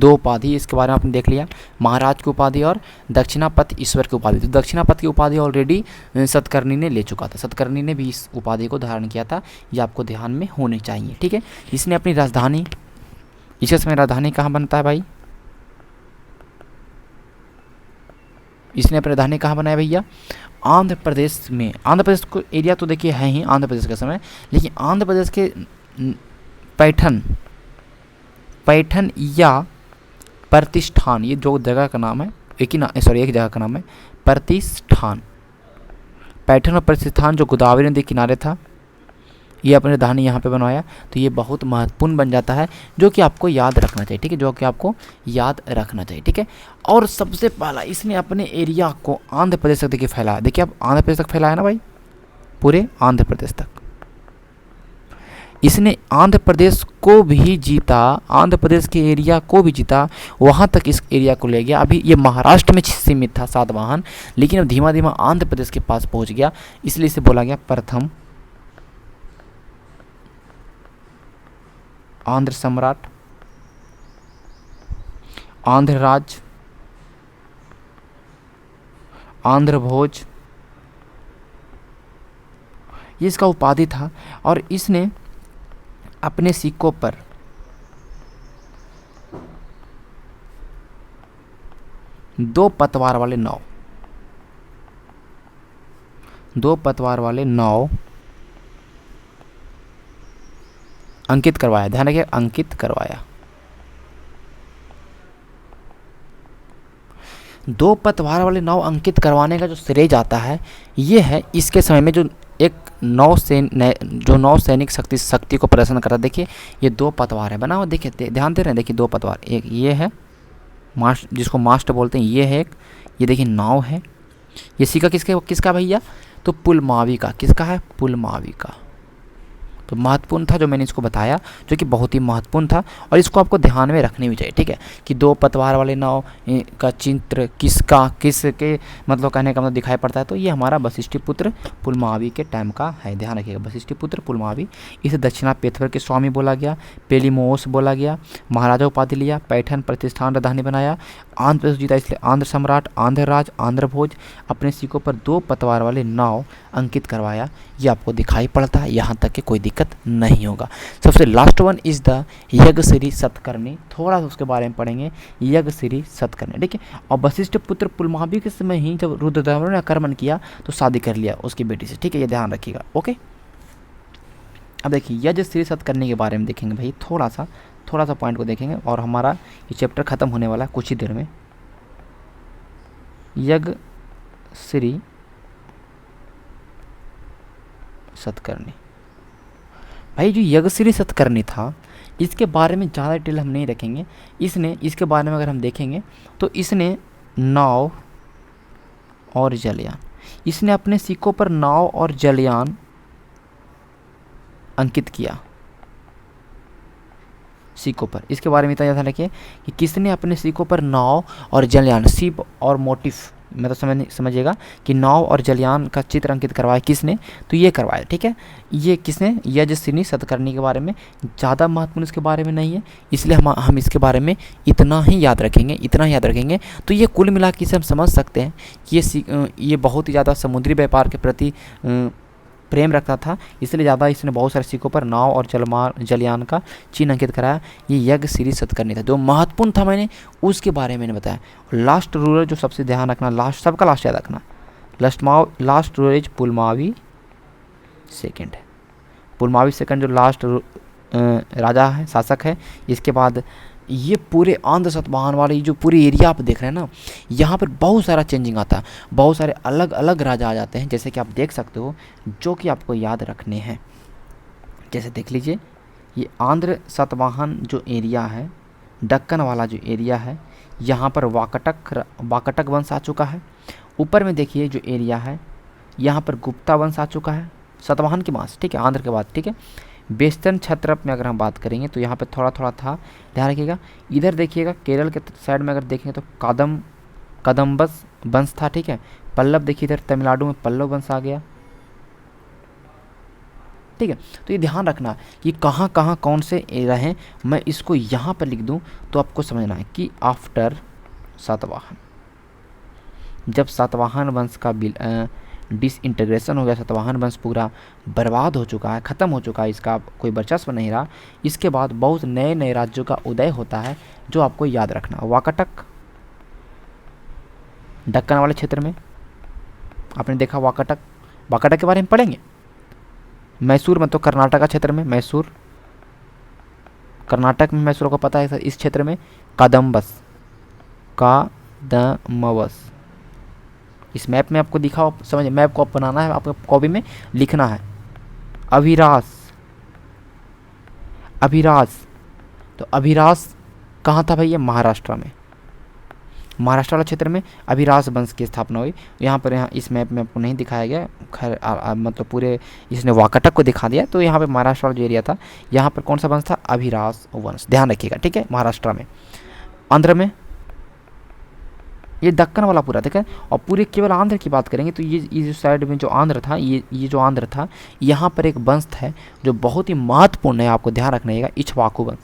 उपाधि इसके बारे में आपने देख लिया, महाराज की उपाधि और दक्षिणापथ ईश्वर की उपाधि। तो दक्षिणापथ की उपाधि ऑलरेडी सतकर्णी ने ले चुका था, सतकर्णी ने भी इस उपाधि को धारण किया था, ये आपको ध्यान में होने चाहिए, ठीक है। इसने अपनी राजधानी, इसके समय राजधानी कहाँ बनता है भाई, इसने अपनी राजधानी कहाँ बनाया भैया, आंध्र प्रदेश में। आंध्र प्रदेश को एरिया तो देखिए है ही आंध्र प्रदेश का समय, लेकिन आंध्र प्रदेश के पैठन या प्रतिष्ठान, ये जो जगह का नाम है, एक जगह का नाम है प्रतिष्ठान, पैठन और प्रतिष्ठान जो गोदावरी नदी किनारे था, ये अपने राजधानी यहाँ पे बनवाया। तो ये बहुत महत्वपूर्ण बन जाता है, जो कि आपको याद रखना चाहिए, ठीक है, ठीक है। और सबसे पहला इसने अपने एरिया को आंध्र प्रदेश तक देखिए फैलाया, देखिए अब आंध्र प्रदेश तक फैलाया ना भाई, पूरे आंध्र प्रदेश तक। इसने आंध्र प्रदेश को भी जीता, आंध्र प्रदेश के एरिया को भी जीता, वहाँ तक इस एरिया को ले गया। अभी ये महाराष्ट्र में सीमित था सातवाहन, लेकिन अब धीमा धीमा आंध्र प्रदेश के पास पहुँच गया, इसलिए इसे बोला गया प्रथम आंध्र सम्राट, आंध्र राज, आंध्र भोज, ये इसका उपाधि था। और इसने अपने सिक्कों पर दो पतवार वाले नाव अंकित करवाया, ध्यान रखिए, अंकित करवाया। दो पतवार वाले नाव अंकित करवाने का जो श्रेय जाता है, ये है इसके समय में जो एक नौ सैनिक शक्ति को प्रदर्शन करता। देखिए ये दो पतवार है बना हुआ, देखिए ध्यान दे रहे हैं, देखिए दो पतवार, एक ये है मास्ट, जिसको मास्ट बोलते हैं, ये है एक, ये देखिए नाव है। ये सिक्का किसका भैया, तो पुलमावी का। किसका है, पुलमावी का। तो महत्वपूर्ण था जो मैंने इसको बताया, जो कि बहुत ही महत्वपूर्ण था, और इसको आपको ध्यान में रखनी भी चाहिए, ठीक है, कि दो पतवार वाले नाव का चित्र किसके मतलब कहने का मतलब दिखाई पड़ता है। तो ये हमारा वशिष्ठिपुत्र पुलमावी के टाइम का है, ध्यान रखिएगा, वशिष्ठिपुत्र पुलमावी। इसे दक्षिणापेश्वर के स्वामी बोला गया, पेलीमोस बोला गया, महाराजा उपाधि लिया, पैठन प्रतिष्ठान राजधानी बनाया, आंध्र प्रदेश जीता, इसलिए आंध्र सम्राट, आंध्र राज, आंध्र भोज, अपने सिक्कों पर दो पतवार वाले नाव अंकित करवाया। ये आपको दिखाई पड़ता है, यहाँ तक कि कोई दिक्कत नहीं होगा। सबसे last one is the Yajnashri Satakarni, थोड़ा सा उसके बारे में पढ़ेंगे, यज्ञश्री सतकर्णी, ठीक है। और वशिष्ठ पुत्र पुलमावी के समय ही जब रुद्रदेव ने आक्रमण किया तो शादी कर लिया उसकी बेटी से, ठीक है, ये ध्यान रखिएगा, ओके। अब देखिए यज्ञश्री सतकर्णी के बारे में देखेंगे भाई, थोड़ा सा पॉइंट को देखेंगे और हमारा ये चैप्टर खत्म होने वाला है कुछ ही देर में। यज्ञश्री सतकर्णी भाई, जो यज्ञश्री सतकर्णी था, इसके बारे में ज़्यादा डिटेल हम नहीं रखेंगे। इसके बारे में अगर हम देखेंगे तो इसने नाव और जलयान, इसने अपने सिक्कों पर नाव और जलयान अंकित किया, सिक्कों पर। इसके बारे में इतना याद रखिए कि किसने अपने सिक्कों पर नाव और जलयान, शिप और मोटिफ, मतलब समझिएगा कि नाव और जलयान का चित्र अंकित करवाया किसने, तो ये करवाया, ठीक है। ये किसने, यज्ञश्री सतकर्णी के बारे में, ज़्यादा महत्वपूर्ण इसके बारे में नहीं है, इसलिए हम इसके बारे में इतना ही याद रखेंगे। तो ये कुल मिला के हम समझ सकते हैं कि ये बहुत ही ज़्यादा समुद्री व्यापार के प्रति प्रेम रखता था, इसलिए ज़्यादा इसने बहुत सारे सिक्कों पर नाव और जलयान का चिन्ह अंकित कराया। ये यज्ञ श्री सतकर्णी था। जो महत्वपूर्ण था मैंने उसके बारे में मैंने बताया। लास्ट रूलर जो सबसे ध्यान रखना, लास्ट सबका लास्ट याद रखना, last ruler is Pulumavi second है। पुलमावी सेकंड जो लास्ट राजा है, शासक है। इसके बाद ये पूरे आंध्र सतवाहन वाले जो पूरे एरिया आप देख रहे हैं ना, यहाँ पर बहुत सारा चेंजिंग आता है, बहुत सारे अलग अलग राजा आ जाते हैं, जैसे कि आप देख सकते हो, जो कि आपको याद रखने हैं। जैसे देख लीजिए, ये आंध्र सतवाहन जो एरिया है, दक्कन वाला जो एरिया है, यहाँ पर वाकटक वंश आ चुका है। ऊपर में देखिए जो एरिया है, यहाँ पर गुप्ता वंश आ चुका है, सतवाहन के पास, ठीक है, आंध्र के बाद, ठीक है। वेस्टर्न क्षेत्र में अगर हम बात करेंगे तो यहाँ पे थोड़ा थोड़ा था, ध्यान रखिएगा। इधर देखिएगा केरल के साइड में अगर देखेंगे तो कदम्बस वंश था, ठीक है। पल्लव देखिए, इधर तमिलनाडु में पल्लव वंश आ गया, ठीक है। तो ये ध्यान रखना कि कहाँ कहाँ कौन से एरिया हैं। मैं इसको यहाँ पर लिख दूँ तो आपको समझना है कि आफ्टर सातवाहन, जब सातवाहन वंश का डिसइंटीग्रेशन हो गया, सातवाहन वंश पूरा बर्बाद हो चुका है, ख़त्म हो चुका है, इसका कोई वर्चस्व नहीं रहा। इसके बाद बहुत नए नए राज्यों का उदय होता है, जो आपको याद रखना। वाकाटक दक्कन वाले क्षेत्र में आपने देखा, वाकाटक के बारे में पढ़ेंगे। मैसूर में तो कर्नाटक का क्षेत्र में, मैसूर कर्नाटक में, मैसूर को पता है सर। इस क्षेत्र में कादम्बस, इस मैप में आपको दिखा, समझ, मैप को आप बनाना है, आपको कॉपी में लिखना है। अभिरास तो अभिरास कहाँ था भैया? महाराष्ट्र में, महाराष्ट्र वाला क्षेत्र में अभिरास वंश की स्थापना हुई। यहाँ इस मैप में आपको नहीं दिखाया गया, खैर मतलब पूरे इसने वाकाटक को दिखा दिया। तो यहाँ पे महाराष्ट्र वाला जो एरिया था, यहाँ पर कौन सा वंश था? अभिरास वंश, ध्यान रखिएगा, ठीक है। महाराष्ट्र में, आंध्र में ये दक्कन वाला पूरा, ठीक है। और पूरे केवल आंध्र की बात करेंगे तो ये जो साइड में जो आंध्र था, ये जो आंध्र था, यहाँ पर एक वंश है जो बहुत ही महत्वपूर्ण है, आपको ध्यान रखना है, इक्ष्वाकु वंश,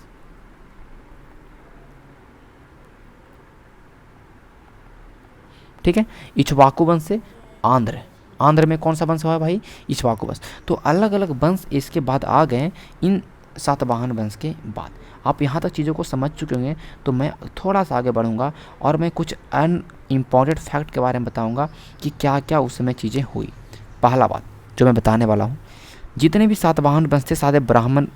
ठीक है। इक्ष्वाकु वंश से आंध्र में कौन सा वंश हुआ भाई? इक्ष्वाकु वंश। तो अलग अलग वंश इसके बाद आ गए इन सातवाहन वंश के बाद। आप यहाँ तक चीज़ों को समझ चुके होंगे, तो मैं थोड़ा सा आगे बढ़ूँगा और मैं कुछ इम्पॉर्टेंट फैक्ट के बारे में बताऊँगा कि क्या क्या उस समय चीज़ें हुई। पहला बात जो मैं बताने वाला हूँ, जितने भी सातवाहन वंश थे सारे ब्राह्मण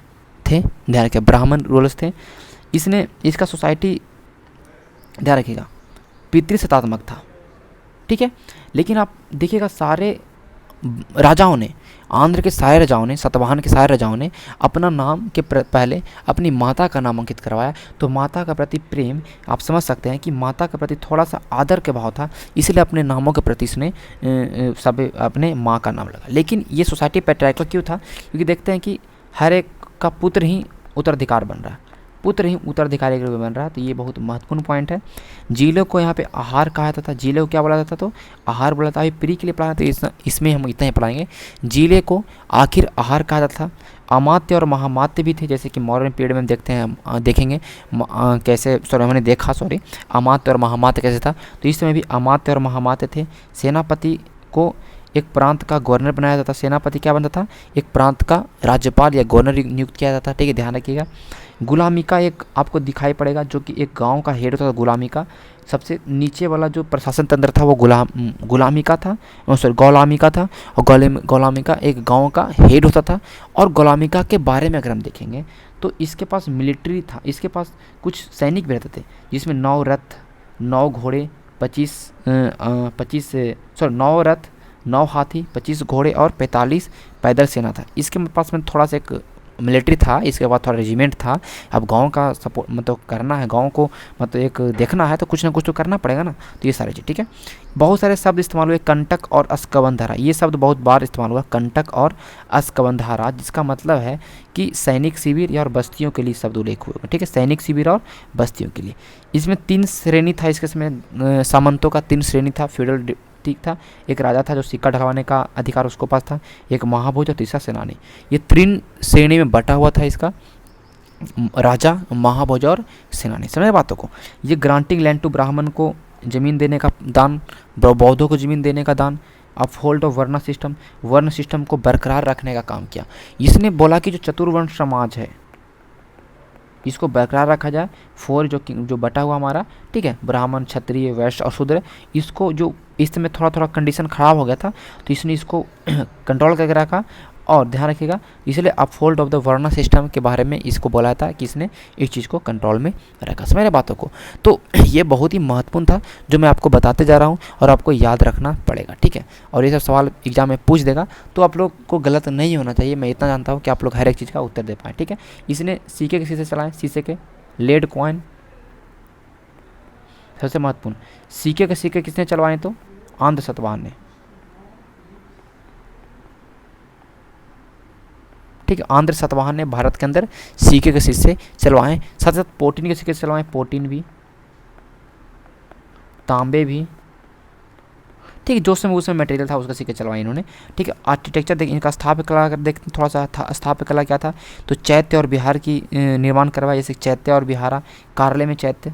थे, ध्यान रखिए, ब्राह्मण रूलर्स थे। इसका सोसाइटी, ध्यान रखिएगा, पितृसत्तात्मक था, ठीक है। लेकिन आप देखिएगा सारे राजाओं ने, आंध्र के सारे राजाओं ने, सातवाहन के सारे राजाओं ने अपना नाम के पहले अपनी माता का नाम अंकित करवाया। तो माता का प्रति प्रेम, आप समझ सकते हैं कि माता के प्रति थोड़ा सा आदर के भाव था, इसलिए अपने नामों के प्रति इसने सब अपने माँ का नाम लगा। लेकिन ये सोसाइटी पैट्रियार्कल क्यों था? क्योंकि देखते हैं कि हर एक का पुत्र ही उत्तराधिकार बन रहा है, उत्तराधिकारी के रूप में बन रहा है। तो ये बहुत महत्वपूर्ण पॉइंट है। जीलों को यहाँ पे आहार कहा जाता था। जीले को क्या बोला जाता? तो आहार बोला था। अभी प्री के लिए पढ़ाना, तो इसमें हम इतना ही पढ़ाएंगे। जीले को आखिर आहार कहा जाता था। अमात्य और महामात्य भी थे, जैसे कि मॉडर्न पीरियड में देखेंगे कैसे, हमने देखा, अमात्य और महामात्य कैसे था। तो इस समय भी अमात्य और महामात्य थे। सेनापति को एक प्रांत का गवर्नर बनाया जाता था। सेनापति क्या बनता था? एक प्रांत का राज्यपाल या गवर्नर नियुक्त किया जाता था, ठीक है, ध्यान रखिएगा। गुलामी का एक आपको दिखाई पड़ेगा, जो कि एक गांव का हेड होता था। गुलामी का सबसे नीचे वाला जो प्रशासन तंत्र था वो गुलामी का था, गुलामी का था। और गुलामी का एक गांव का हेड होता था। और गुलामी का के बारे में अगर हम देखेंगे तो इसके पास मिलिट्री था, इसके पास कुछ सैनिक भी रहते थे, जिसमें 9 रथ, 9 घोड़े, 9 रथ, 9 हाथी, 25 घोड़े और 45 पैदल सेना था। इसके पास में थोड़ा सा एक मिलिट्री था, इसके बाद थोड़ा रेजिमेंट था। अब गांव का सपोर्ट मतलब करना है, गांव को मतलब एक देखना है, तो कुछ ना कुछ तो करना पड़ेगा ना। तो ये सारी चीज़, ठीक है। बहुत सारे शब्द इस्तेमाल हुए, कंटक और अस्कबंधारा, ये शब्द बहुत बार इस्तेमाल हुआ, कंटक और अस्कबंधारा, जिसका मतलब है कि सैनिक शिविर या और बस्तियों के लिए शब्द उल्लेख हुए, ठीक है, सैनिक शिविर और बस्तियों के लिए। इसमें 3 श्रेणी था, इसके समय सामंतों का 3 श्रेणी था, फ्यूडल ठीक था। एक राजा था जो सिक्का ढलवाने का अधिकार उसको पास था, एक महाभोज और तीसरा सेनानी। ये 3 श्रेणी में बटा हुआ था इसका, राजा, महाभोज और सेनानी। समझ बातों को। ये ग्रांटिंग लैंड टू ब्राह्मण को जमीन देने का दान, बौद्धों को जमीन देने का दान, अपहोल्ड ऑफ वर्ण सिस्टम को बरकरार रखने का काम किया। इसने बोला कि जो चतुर्वर्ण समाज है इसको बरकरार रखा जाए। फोर जो बटा हुआ हमारा, ठीक है, ब्राह्मण, क्षत्रिय, वैश्य और शूद्र, इसको जो इस समय थोड़ा थोड़ा कंडीशन ख़राब हो गया था तो इसने इसको कंट्रोल करके रखा। और ध्यान रखिएगा, इसलिए अपहोल्ड ऑफ द वर्ण सिस्टम के बारे में इसको बोला था कि इसने इस चीज़ को कंट्रोल में रखा। समझ रहे बातों को? तो ये बहुत ही महत्वपूर्ण था जो मैं आपको बताते जा रहा हूँ और आपको याद रखना पड़ेगा, ठीक है। और ये सब सवाल एग्जाम में पूछ देगा तो आप लोग को गलत नहीं होना चाहिए। मैं इतना जानता हूँ कि आप लोग हर एक चीज़ का उत्तर दे पाएँ, ठीक है। इसने सिक्के किसी से चलाएँ, शीशे के, लेड कॉइन, सबसे महत्वपूर्ण, सिक्के किसने चलवाए? तो आंध्र सातवाहन ने, ठीक है। आंध्र सातवाहन ने भारत के अंदर सिक्के के सिक्के चलवाएं। साथ साथ प्लेटिन के सिक्के चलवाएं, प्लेटिन भी, तांबे भी, ठीक है। जो समय उसमें मटेरियल था उसका सिक्के चलवाए इन्होंने, ठीक है। आर्किटेक्चर देख, इनका स्थापत्य कला देखते थोड़ा सा था। स्थापत्य कला क्या था? तो चैत्य और विहार की निर्माण करवाया, जैसे चैत्य और विहारा, कार्ले में चैत्य,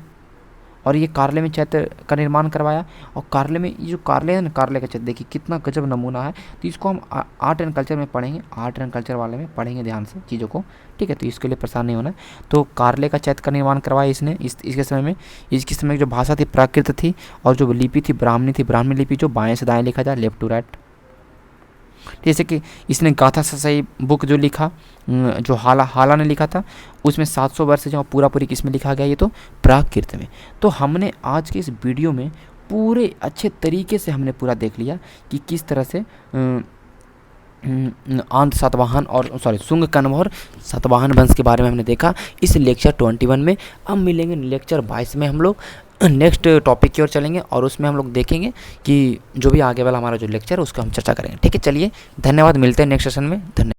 और ये कार्ले में चैत्य का निर्माण करवाया। और कार्ले में ये जो कार्ले है ना, कार्ले का चैत्य देखिए कितना गजब नमूना है। तो इसको हम आर्ट एंड कल्चर में पढ़ेंगे, आर्ट एंड कल्चर वाले में पढ़ेंगे ध्यान से चीज़ों को, ठीक है। तो इसके लिए परेशान नहीं होना है। तो कार्ले का चैत्य का निर्माण करवाया इसने इसके समय में। इसके समय जो भाषा थी प्राकृत थी, और जो लिपि थी ब्राह्मणी थी। ब्राह्मणी लिपि जो बाएँ से दाएँ लिखा जाए, लेफ्ट टू राइट। जैसे कि इसने गाथा ससाई बुक जो लिखा, जो हाला ने लिखा था, उसमें 700 वर्ष जो पूरा पूरी किस में लिखा गया? ये तो प्राकृत में। तो हमने आज के इस वीडियो में पूरे अच्छे तरीके से हमने पूरा देख लिया कि किस तरह से आंध्र सातवाहन और शुंग कण्व और सातवाहन वंश के बारे में हमने देखा इस लेक्चर 21 में। अब मिलेंगे लेक्चर 22 में, हम लोग नेक्स्ट टॉपिक की ओर चलेंगे और उसमें हम लोग देखेंगे कि जो भी आगे वाला हमारा जो लेक्चर है उसका हम चर्चा करेंगे, ठीक है। चलिए, धन्यवाद, मिलते हैं नेक्स्ट सेशन में। धन्यवाद।